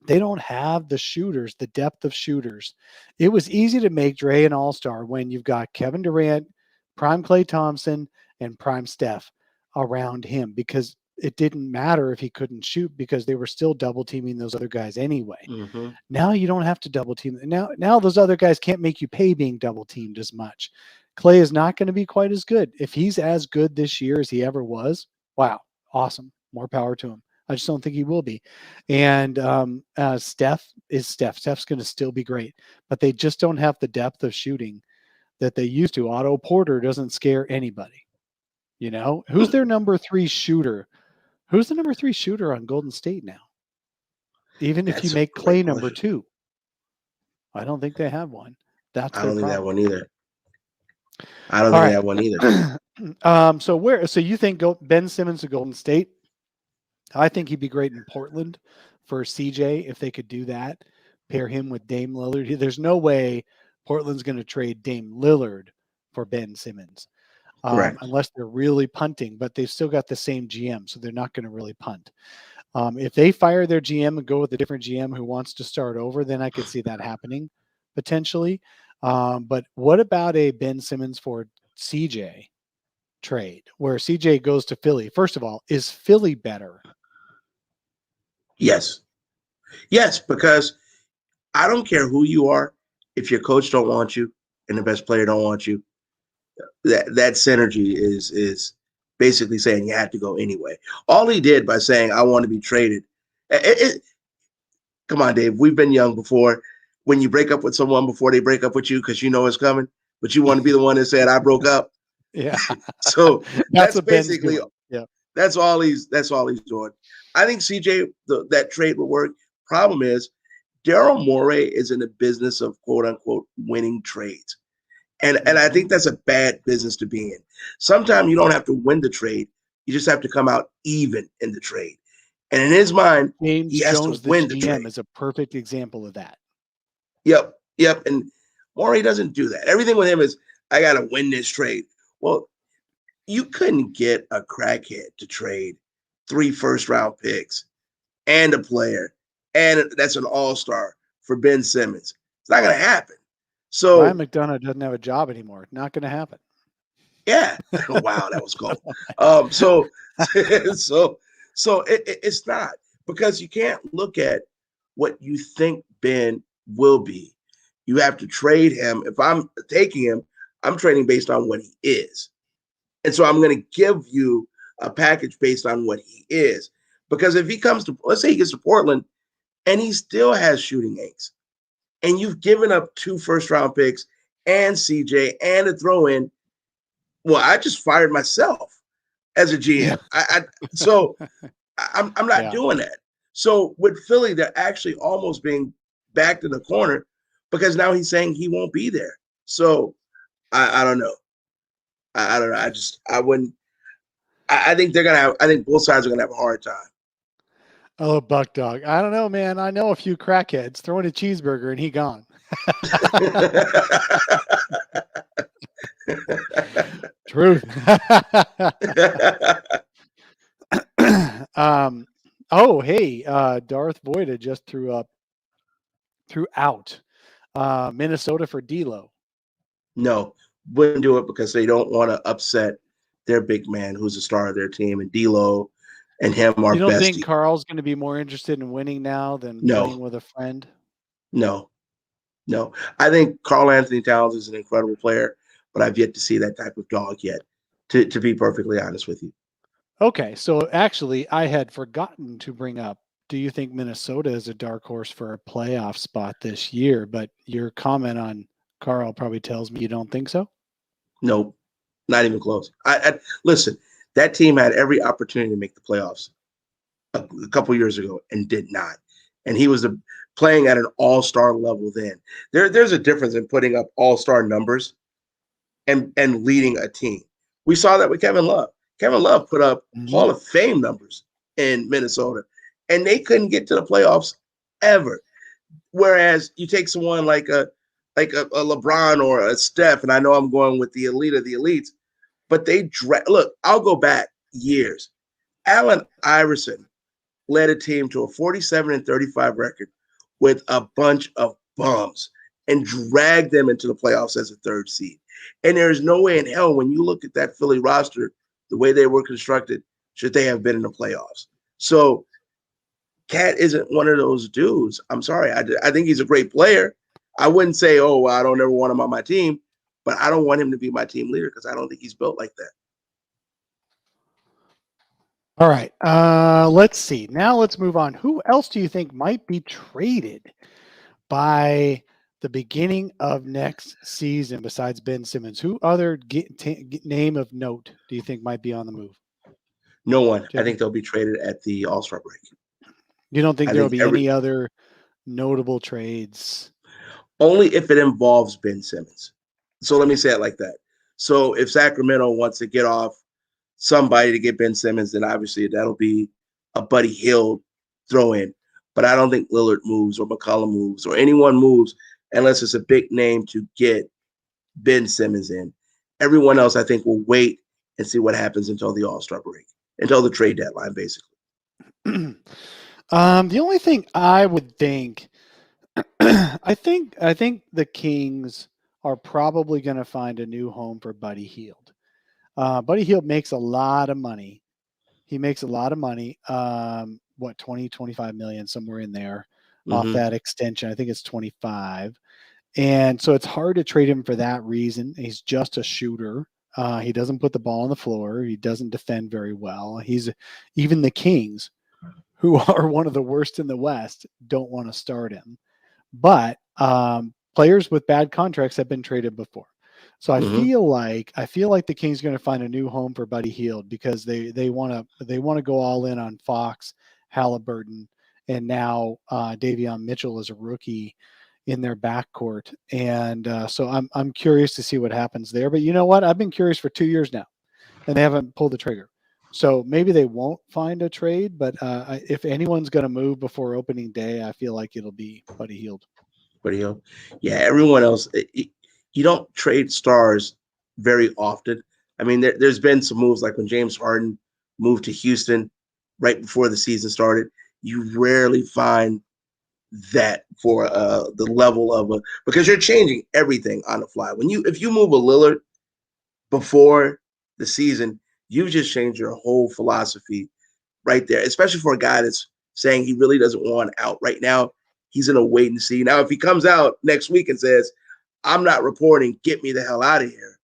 they don't have the shooters, the depth of shooters. It was easy to make Dre an all-star when you've got Kevin Durant, prime Klay Thompson, and prime Steph around him, because it didn't matter if he couldn't shoot because they were still double teaming those other guys anyway.
Mm-hmm.
Now you don't have to double team. Now those other guys can't make you pay being double teamed as much. Klay is not going to be quite as good. If he's as good this year as he ever was, wow, awesome. More power to him. I just don't think he will be. And Steph is Steph. Steph's going to still be great, but they just don't have the depth of shooting that they used to. Otto Porter doesn't scare anybody. Who's their number 3 shooter? Who's the number 3 shooter on Golden State now? Even if you make Klay number 2, I don't think they have one. I don't think they have one either.
I don't think they have one either.
So you think Ben Simmons to Golden State? I think he'd be great in Portland for CJ if they could do that. Pair him with Dame Lillard. There's no way Portland's going to trade Dame Lillard for Ben Simmons. Unless they're really punting, but they've still got the same GM, so they're not going to really punt. If they fire their GM and go with a different GM who wants to start over, then I could see that happening potentially. But what about a Ben Simmons for CJ trade where CJ goes to Philly? First of all, is Philly better?
Yes, because I don't care who you are. If your coach don't want you and the best player don't want you, that synergy is basically saying you have to go anyway. All he did by saying, I want to be traded. Come on, Dave. We've been young before. When you break up with someone before they break up with you because you know it's coming, but you want to be the one that said, I broke up.
Yeah.
So that's basically,
yeah.
That's all he's doing. I think CJ, that trade would work. Problem is, Daryl Morey is in the business of quote unquote winning trades. And I think that's a bad business to be in. Sometimes you don't have to win the trade. You just have to come out even in the trade. And in his mind,
James
he has
Jones,
to win
the
the
GM,
trade.
is a perfect example of that.
Yep. And Morey doesn't do that. Everything with him is, I got to win this trade. Well, you couldn't get a crackhead to trade 3 first-round picks and a player, and that's an all-star for Ben Simmons. It's not going to happen. So
Ryan McDonough doesn't have a job anymore. Not going to happen.
Yeah. Wow, that was cold. So it's not, because you can't look at what you think Ben will be. You have to trade him. If I'm taking him, I'm trading based on what he is. And so I'm going to give you a package based on what he is. Because if he comes to, let's say he gets to Portland and he still has shooting aches. And you've given up 2 first-round picks and CJ and a throw-in. Well, I just fired myself as a GM. So I'm not doing that. So with Philly, they're actually almost being backed in the corner because now he's saying he won't be there. So I don't know. I don't know. I wouldn't. I think they're gonna have. I think both sides are gonna have a hard time.
Oh, Buck Dog. I don't know, man. I know a few crackheads throwing a cheeseburger and he gone. Truth. Oh, hey, Darth Voida just threw out Minnesota for D'Lo.
No, wouldn't do it because they don't want to upset their big man, who's the star of their team, and D'Lo and him are
You don't
besties.
think Carl's going to be more interested in winning now than playing with a friend?
No. I think Karl Anthony Towns is an incredible player, but I've yet to see that type of dog yet, to be perfectly honest with you.
Okay, so actually, I had forgotten to bring up, do you think Minnesota is a dark horse for a playoff spot this year? But your comment on Carl probably tells me you don't think so?
Nope, not even close. Listen, that team had every opportunity to make the playoffs a couple years ago and did not. And he was playing at an all-star level then. There's a difference in putting up all-star numbers and leading a team. We saw that with Kevin Love. Kevin Love put up Hall of Fame numbers in Minnesota, and they couldn't get to the playoffs ever. Whereas you take someone like a LeBron or a Steph, and I know I'm going with the elite of the elites, but they look, I'll go back years. Allen Iverson led a team to a 47-35 record with a bunch of bums and dragged them into the playoffs as a third seed. And there's no way in hell, when you look at that Philly roster, the way they were constructed, should they have been in the playoffs. So Cat isn't one of those dudes. I'm sorry. I think he's a great player. I wouldn't say, oh, well, I don't ever want him on my team, but I don't want him to be my team leader because I don't think he's built like that.
All right. Let's see. Now let's move on. Who else do you think might be traded by the beginning of next season besides Ben Simmons? Who other name of note do you think might be on the move?
No one. I think they'll be traded at the All-Star break.
You don't think there'll be any other notable trades?
Only if it involves Ben Simmons. So let me say it like that. So if Sacramento wants to get off somebody to get Ben Simmons, then obviously that'll be a Buddy Hield throw in. But I don't think Lillard moves or McCollum moves or anyone moves unless it's a big name to get Ben Simmons in. Everyone else, I think, will wait and see what happens until the All-Star break, until the trade deadline, basically.
The only thing I would think, I think the Kings are probably going to find a new home for Buddy Hield. Buddy Hield makes a lot of money. He makes a lot of money. 20, 25 million, somewhere in there off that extension. I think it's 25. And so it's hard to trade him for that reason. He's just a shooter. He doesn't put the ball on the floor. He doesn't defend very well. Even the Kings, who are one of the worst in the West, don't want to start him. But players with bad contracts have been traded before. So I feel like the Kings are going to find a new home for Buddy Hield because they want to go all in on Fox, Halliburton, and now Davion Mitchell as a rookie in their backcourt. And so I'm curious to see what happens there. But you know what? I've been curious for 2 years now, and they haven't pulled the trigger. So maybe they won't find a trade. But if anyone's going to move before opening day, I feel like it'll be Buddy Hield.
Buddy Hield. Yeah, everyone else. You don't trade stars very often. I mean, there's been some moves like when James Harden moved to Houston right before the season started. You rarely find that for the level of because you're changing everything on the fly. If you move a Lillard before the season, you've just changed your whole philosophy right there, especially for a guy that's saying he really doesn't want out right now. He's in a wait and see. Now, if he comes out next week and says, I'm not reporting, get me the hell out of here,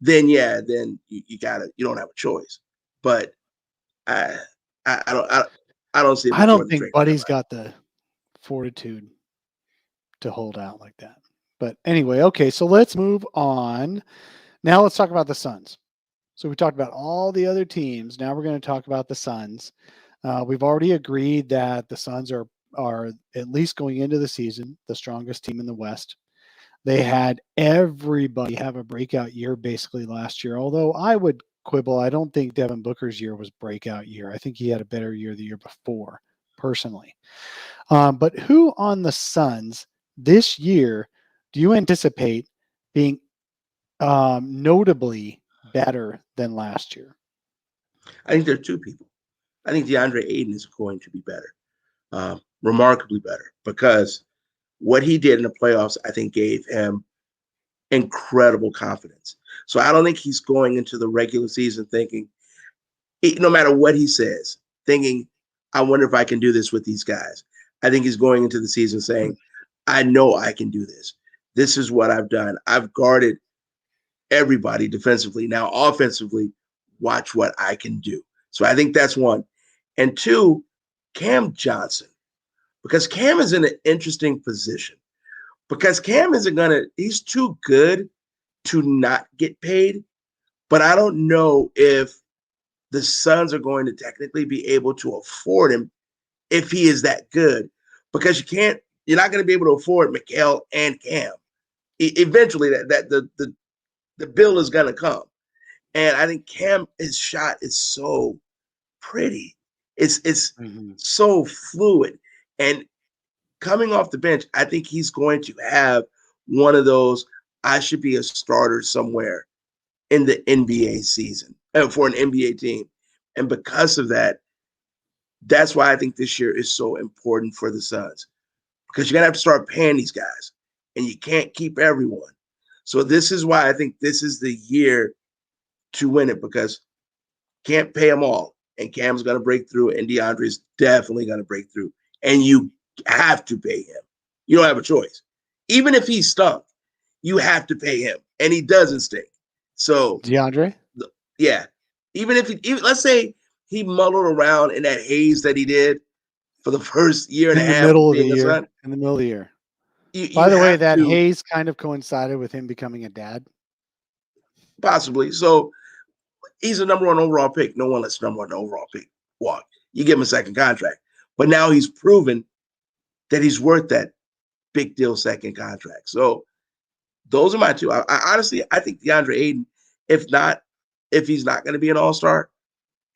then you don't have a choice. But I don't see it.
I don't think Buddy's got the fortitude to hold out like that. But anyway, okay, so let's move on. Now let's talk about the Suns. So we talked about all the other teams. Now we're going to talk about the Suns. We've already agreed that the Suns are at least going into the season the strongest team in the West. They had everybody have a breakout year basically last year, although I would quibble. I don't think Devin Booker's year was breakout year. I think he had a better year the year before, personally. But who on the Suns this year do you anticipate being notably better than last year?
I think there are two people. I think DeAndre Ayton is going to be better, remarkably better, because what he did in the playoffs, I think, gave him incredible confidence. So I don't think he's going into the regular season thinking, no matter what he says, thinking, I wonder if I can do this with these guys. I think he's going into the season saying, I know I can do this. This is what I've done. I've guarded everybody defensively. Now, offensively, watch what I can do. So I think that's one. And two, Cam Johnson, because Cam is in an interesting position. Because Cam isn't he's too good to not get paid. But I don't know if the Suns are going to technically be able to afford him if he is that good. Because you're not going to be able to afford McHale and Cam. Eventually, the bill is going to come. And I think his shot is so pretty. It's so fluid. And coming off the bench, I think he's going to have one of those, I should be a starter somewhere in the NBA season for an NBA team. And because of that, that's why I think this year is so important for the Suns. Because you're going to have to start paying these guys. And you can't keep everyone. So this is why I think this is the year to win it, because can't pay them all. And Cam's going to break through, and DeAndre is definitely going to break through. And you have to pay him. You don't have a choice. Even if he stunk, you have to pay him. And he doesn't stink. So
DeAndre?
Yeah. Even let's say he muddled around in that haze that he did for the first year and a half.
In the middle of the year. By the way, that haze kind of coincided with him becoming a dad.
Possibly. So he's a number one overall pick. No one lets the number one overall pick walk. You give him a second contract. But now he's proven that he's worth that big deal second contract. So those are my two. I honestly, I think DeAndre Ayton, if he's not going to be an all-star,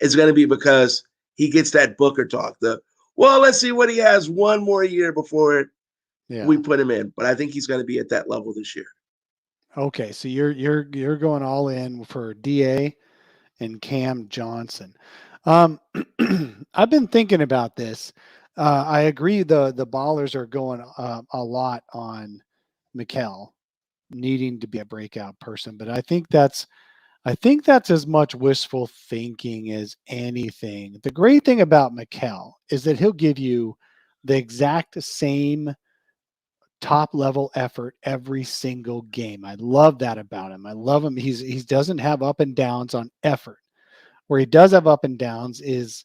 it's going to be because he gets that Booker talk. Let's see what he has one more year before we put him in. But I think he's going to be at that level this year.
Okay, so you're going all in for DA and Cam Johnson. I've been thinking about this. I agree the ballers are going a lot on McCollum needing to be a breakout person, but I think that's as much wishful thinking as anything. The great thing about McCollum is that he'll give you the exact same top level effort every single game. I love that about him. I love him. He doesn't have up and downs on effort. Where he does have up and downs is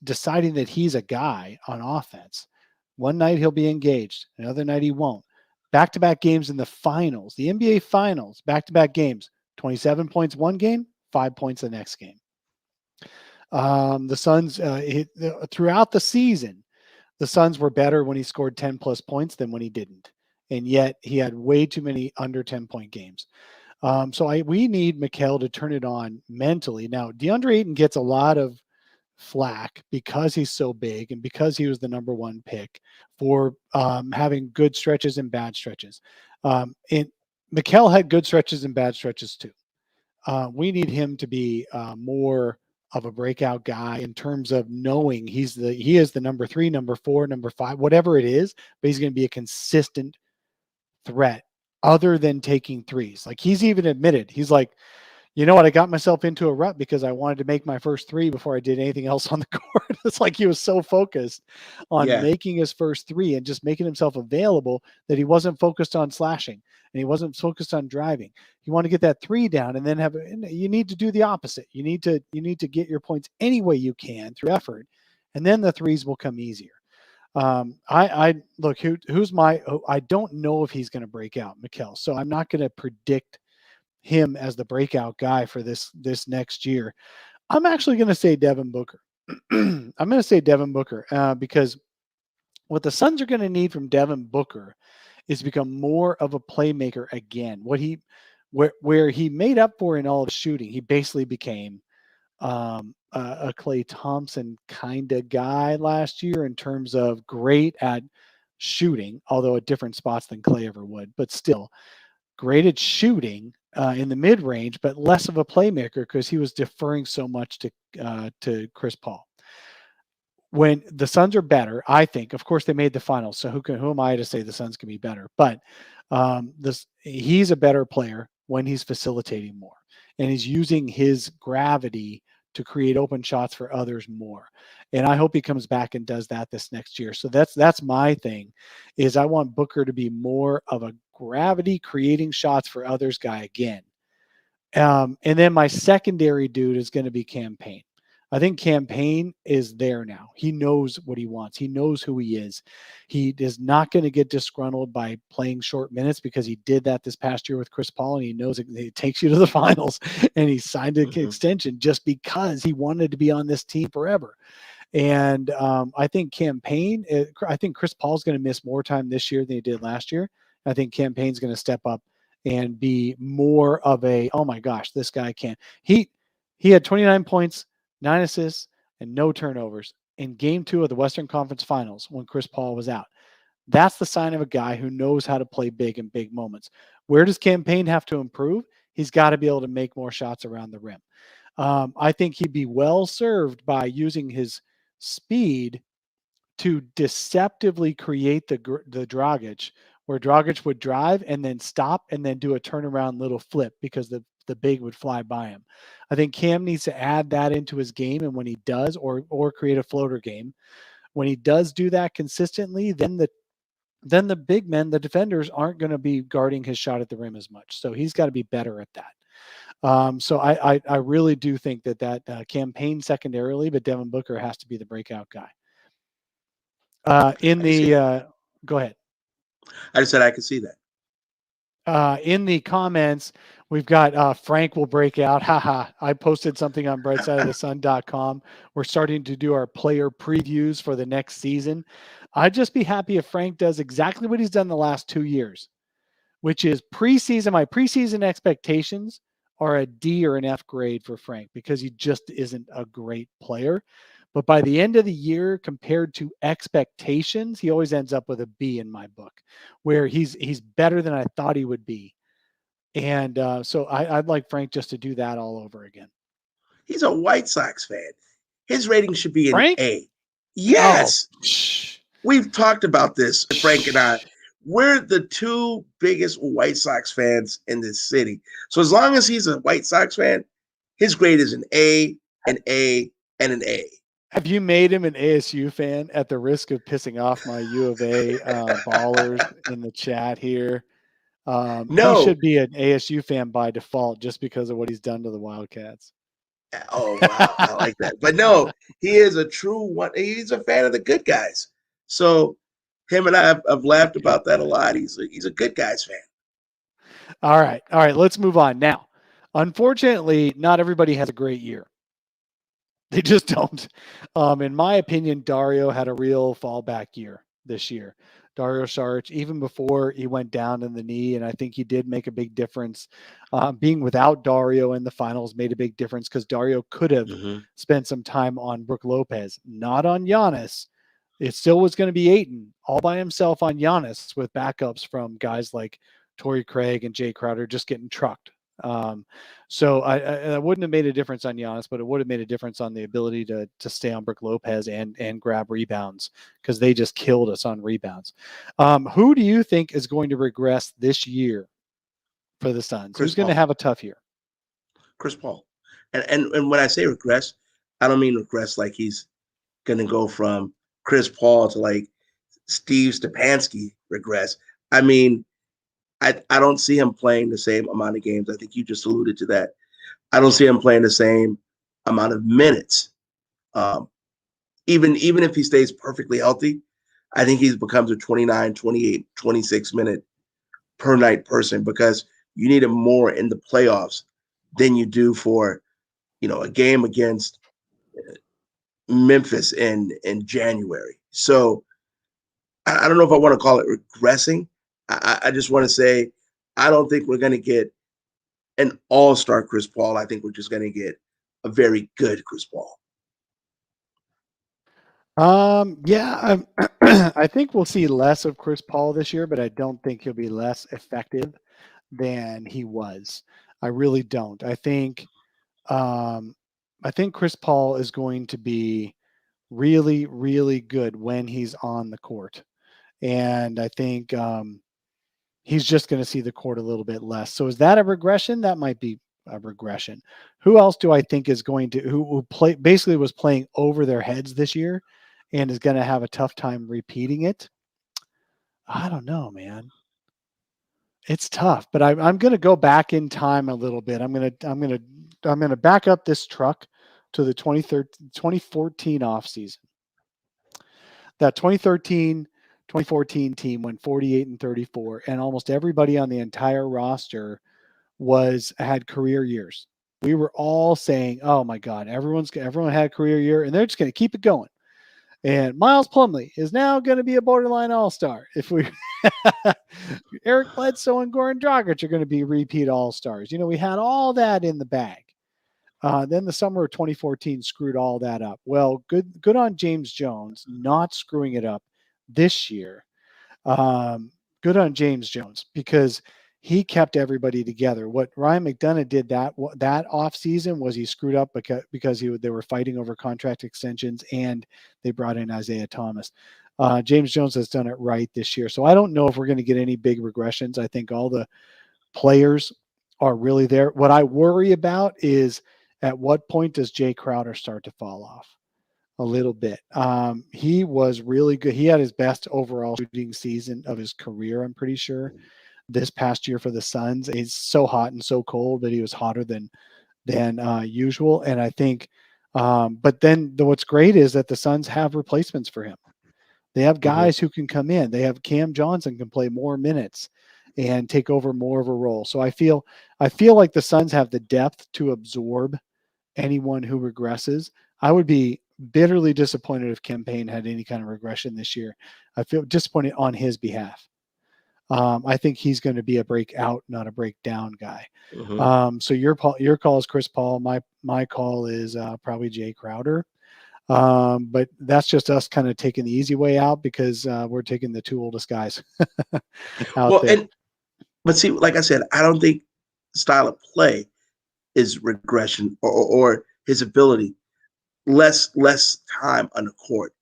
deciding that he's a guy on offense. One night he'll be engaged, another night he won't. Back-to-back games in the finals, the NBA finals, back-to-back games, 27 points one game, 5 points the next game. The Suns, throughout the season, the Suns were better when he scored 10-plus points than when he didn't. And yet he had way too many under 10-point games. So we need McHale to turn it on mentally. Now, DeAndre Ayton gets a lot of flack because he's so big and because he was the number one pick for having good stretches and bad stretches. And McHale had good stretches and bad stretches too. We need him to be more of a breakout guy in terms of knowing he is the number 3, number 4, number 5, whatever it is, but he's going to be a consistent threat other than taking threes. Like he's even admitted, he's like, you know what? I got myself into a rut because I wanted to make my first 3 before I did anything else on the court. It's like he was so focused on making his first 3 and just making himself available that he wasn't focused on slashing and he wasn't focused on driving. He wanted to get that 3 down and then you need to do the opposite. You need to get your points any way you can through effort, and then the threes will come easier. I look who's my. I don't know if he's going to break out, Mikkel. So I'm not going to predict him as the breakout guy for this next year. I'm actually going to say Devin Booker. I'm going to say Devin Booker because what the Suns are going to need from Devin Booker is become more of a playmaker again. Where he made up for in all of shooting, he basically became a Klay Thompson kind of guy last year in terms of great at shooting, although at different spots than Klay ever would, but still great at shooting in the mid range, but less of a playmaker because he was deferring so much to Chris Paul. When the Suns are better, I think, of course, they made the finals. So who am I to say the Suns can be better? But he's a better player when he's facilitating more and he's using his gravity to create open shots for others more. And I hope he comes back and does that this next year. So that's my thing is I want Booker to be more of a gravity creating shots for others guy again. And then my secondary dude is going to be Campaign. I think Campaign is there now. He knows what he wants. He knows who he is. He is not going to get disgruntled by playing short minutes because he did that this past year with Chris Paul, and he knows it takes you to the finals, and he signed an extension just because he wanted to be on this team forever. And I think I think Chris Paul's going to miss more time this year than he did last year. I think Campaign's going to step up and be more of a, oh my gosh, this guy can't. He had 29 points, 9 assists, and no turnovers in game 2 of the Western Conference Finals when Chris Paul was out. That's the sign of a guy who knows how to play big in big moments. Where does Campaign have to improve? He's got to be able to make more shots around the rim. I think he'd be well served by using his speed to deceptively create the Dragic, where Dragic would drive and then stop and then do a turnaround little flip because the big would fly by him. I think Cam needs to add that into his game, and when he does, or create a floater game, when he does do that consistently, then the big men, the defenders, aren't going to be guarding his shot at the rim as much. So he's got to be better at that. So I really do think that Campaign secondarily, but Devin Booker has to be the breakout guy. Go ahead.
I just said I could see that.
In the comments, we've got Frank will break out. Haha. I posted something on brightsideofthesun.com. We're starting to do our player previews for the next season. I'd just be happy if Frank does exactly what he's done the last 2 years, which is preseason. My preseason expectations are a D or an F grade for Frank because he just isn't a great player. But by the end of the year, compared to expectations, he always ends up with a B in my book, where he's better than I thought he would be. And so I'd like Frank just to do that all over again.
He's a White Sox fan. His rating should be an
Frank?
A. Yes.
Oh.
We've talked about this, Frank and I. We're the 2 biggest White Sox fans in this city. So as long as he's a White Sox fan, his grade is an A, an A, and an A.
Have you made him an ASU fan at the risk of pissing off my U of A ballers in the chat here?
No.
He should be an ASU fan by default just because of what he's done to the Wildcats.
Oh, wow. I like that. But no, he is a true one. He's a fan of the good guys. So him and I have laughed about that a lot. He's a good guys fan.
All right. Let's move on. Now, unfortunately, not everybody has a great year. They just don't. In my opinion, Dario had a real fallback year this year. Dario Saric, even before he went down in the knee, and I think he did make a big difference. Being without Dario in the finals made a big difference because Dario could have spent some time on Brook Lopez, not on Giannis. It still was going to be Ayton all by himself on Giannis with backups from guys like Torrey Craig and Jay Crowder just getting trucked. So I wouldn't have made a difference on Giannis, but it would have made a difference on the ability to stay on Brook Lopez and grab rebounds because they just killed us on rebounds. Who do you think is going to regress this year for the Suns? Who's going to have a tough year?
Chris Paul. And when I say regress, I don't mean regress like he's going to go from Chris Paul to like Steve Stepanski regress. I mean, I don't see him playing the same amount of games. I think you just alluded to that. I don't see him playing the same amount of minutes. Even if he stays perfectly healthy, I think he becomes a 29, 28, 26 minute per night person because you need him more in the playoffs than you do for, a game against Memphis in January. So I don't know if I want to call it regressing. I just want to say I don't think we're going to get an all-star Chris Paul. I think we're just going to get a very good Chris Paul.
Yeah, I think we'll see less of Chris Paul this year, but I don't think he'll be less effective than he was. I really don't. I think Chris Paul is going to be really, really good when he's on the court. And I think he's just going to see the court a little bit less. So is that a regression? That might be a regression. Who else do I think is going to who play basically was playing over their heads this year and is going to have a tough time repeating it? I don't know, man. It's tough, but I'm going to go back in time a little bit. I'm going to back up this truck to the 2014 offseason. That 2014 team went 48-34, and almost everybody on the entire roster had career years. We were all saying, "Oh my God, everyone had a career year, and they're just going to keep it going." And Miles Plumlee is now going to be a borderline all-star. If we Eric Bledsoe and Goran Dragic are going to be repeat all-stars. We had all that in the bag. Then the summer of 2014 screwed all that up. Well, good on James Jones not screwing it up this year. Good on James Jones because he kept everybody together. What Ryan McDonough did that offseason was he screwed up because they were fighting over contract extensions and they brought in Isaiah Thomas. James Jones has done it right this year. So I don't know if we're going to get any big regressions. I think all the players are really there. What I worry about is at what point does Jay Crowder start to fall off? A little bit. He was really good. He had his best overall shooting season of his career, I'm pretty sure, this past year for the Suns. He's so hot and so cold that he was hotter than usual. And I think, but then what's great is that the Suns have replacements for him. They have guys who can come in. They have Cam Johnson can play more minutes and take over more of a role. So I feel like the Suns have the depth to absorb anyone who regresses. I would be bitterly disappointed if Cam Payne had any kind of regression this year. I feel disappointed on his behalf. I think he's going to be a breakout, not a breakdown guy. So your call is Chris Paul. My call is probably Jay Crowder. But that's just us kind of taking the easy way out because we're taking the two oldest guys out there.
But see, like I said, I don't think style of play is regression or his ability. Less time on the court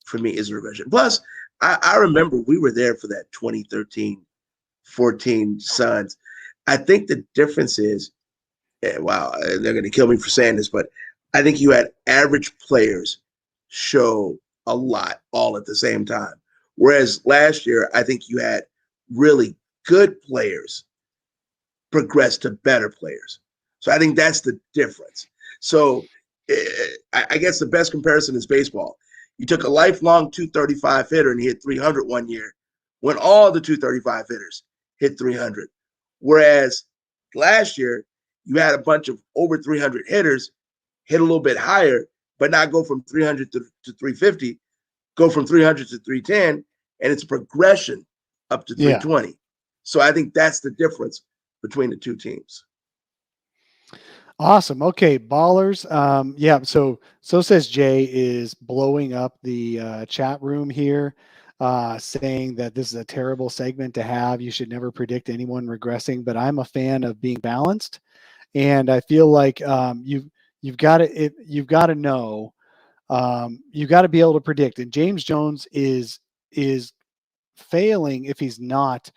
for me is regression. Plus, I remember we were there for that 2013-14 Suns. I think the difference is, wow, they're going to kill me for saying this, but I think you had average players show a lot all at the same time. Whereas last year, I think you had really good players progress to better players. So I think that's the difference. So I guess the best comparison is baseball. You took a lifelong 235 hitter and he hit 300 one year when all the 235 hitters hit 300. Whereas last year, you had a bunch of over 300 hitters hit a little bit higher, but not go from 300 to 350, go from 300 to 310, and it's progression up to 320. Yeah. So I think that's the difference between the two teams.
Awesome. Okay, ballers. Yeah. So says Jay is blowing up the chat room here, saying that this is a terrible segment to have. You should never predict anyone regressing. But I'm a fan of being balanced, and I feel like you've got to know, you've got to be able to predict. And James Jones is failing if he's not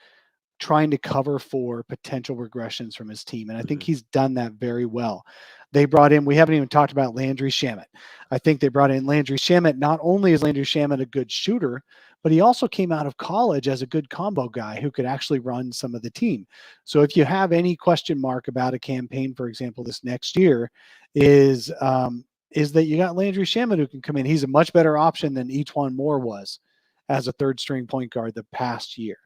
trying to cover for potential regressions from his team. And I think he's done that very well. They brought in, we haven't even talked about Landry Shamet. I think they brought in Landry Shamet. Not only is Landry Shamet a good shooter, but he also came out of college as a good combo guy who could actually run some of the team. So if you have any question mark about a campaign, for example, this next year is that you got Landry Shamet who can come in. He's a much better option than Etuan Moore was as a third string point guard the past year.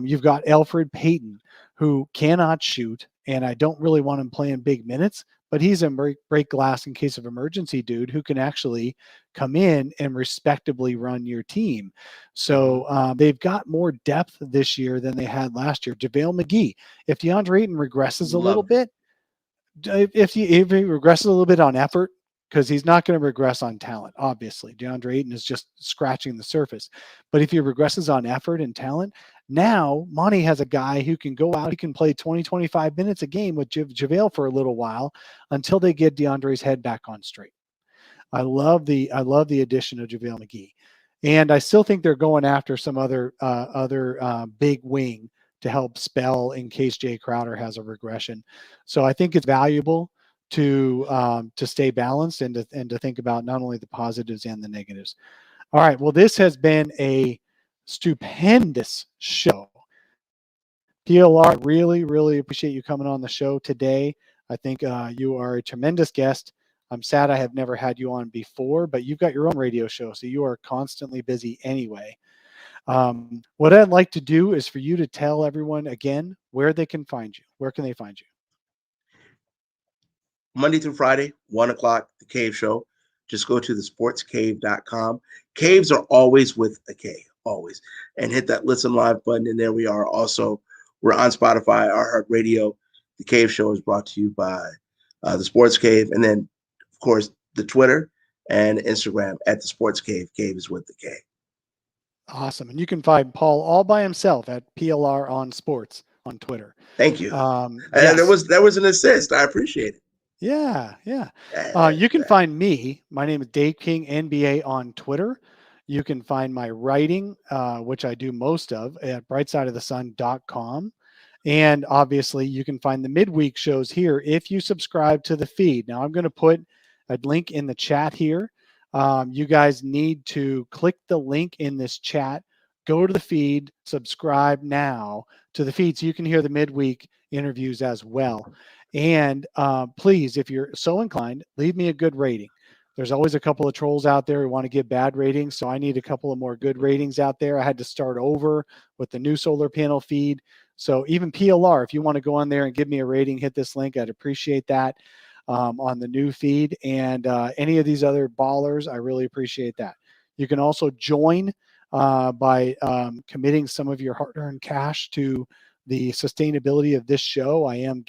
You've got Elfrid Payton, who cannot shoot, and I don't really want him playing big minutes, but he's a break glass in case of emergency dude who can actually come in and respectably run your team. So they've got more depth this year than they had last year. JaVale McGee, if DeAndre Ayton regresses a little bit, if he regresses a little bit on effort, because he's not going to regress on talent, obviously. DeAndre Ayton is just scratching the surface. But if he regresses on effort and talent, now Monty has a guy who can go out, he can play 20, 25 minutes a game with JaVale for a little while until they get DeAndre's head back on straight. I love the addition of JaVale McGee. And I still think they're going after some other big wing to help spell in case Jay Crowder has a regression. So I think it's valuable to stay balanced and to think about not only the positives and the negatives. All right. Well, this has been a stupendous show. PLR, really, really appreciate you coming on the show today. I think you are a tremendous guest. I'm sad I have never had you on before, but you've got your own radio show, so you are constantly busy anyway. What I'd like to do is for you to tell everyone again where they can find you. Where can they find you?
Monday through Friday, 1 o'clock, the Kave Show. Just go to thesportscave.com. Caves are always with a K, always. And hit that listen live button, and there we are. Also, we're on Spotify, iHeartRadio. The Kave Show is brought to you by the Sports Cave. And then, of course, the Twitter and Instagram at the Sports Cave. Cave is with the K.
Awesome. And you can find Paul all by himself at PLR on Sports on Twitter.
Thank you.
Yes.
There was an assist. I appreciate it.
Yeah. You can find me. My name is Dave King NBA on Twitter. You can find my writing, which I do most of, at brightsideofthesun.com. And obviously, you can find the midweek shows here if you subscribe to the feed. Now, I'm going to put a link in the chat here. You guys need to click the link in this chat, go to the feed, subscribe now to the feed so you can hear the midweek interviews as well. And please, if you're so inclined, leave me a good rating. There's always a couple of trolls out there who want to give bad ratings, so I need a couple of more good ratings out there. I had to start over with the new solar panel feed. So even PLR, if you want to go on there and give me a rating, hit this link. I'd appreciate that on the new feed. And any of these other ballers, I really appreciate that. You can also join by committing some of your hard-earned cash to the sustainability of this show. I am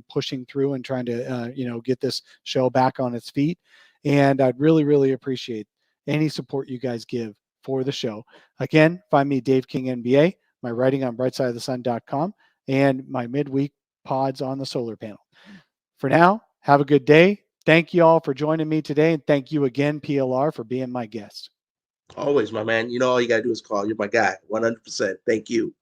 pushing through and trying to, get this show back on its feet. And I'd really, really appreciate any support you guys give for the show. Again, find me Dave King NBA, my writing on brightsideofthesun.com, and my midweek pods on the solar panel. For now, have a good day. Thank you all for joining me today. And thank you again, PLR, for being my guest.
Always, my man. All you got to do is call. You're my guy. 100%. Thank you.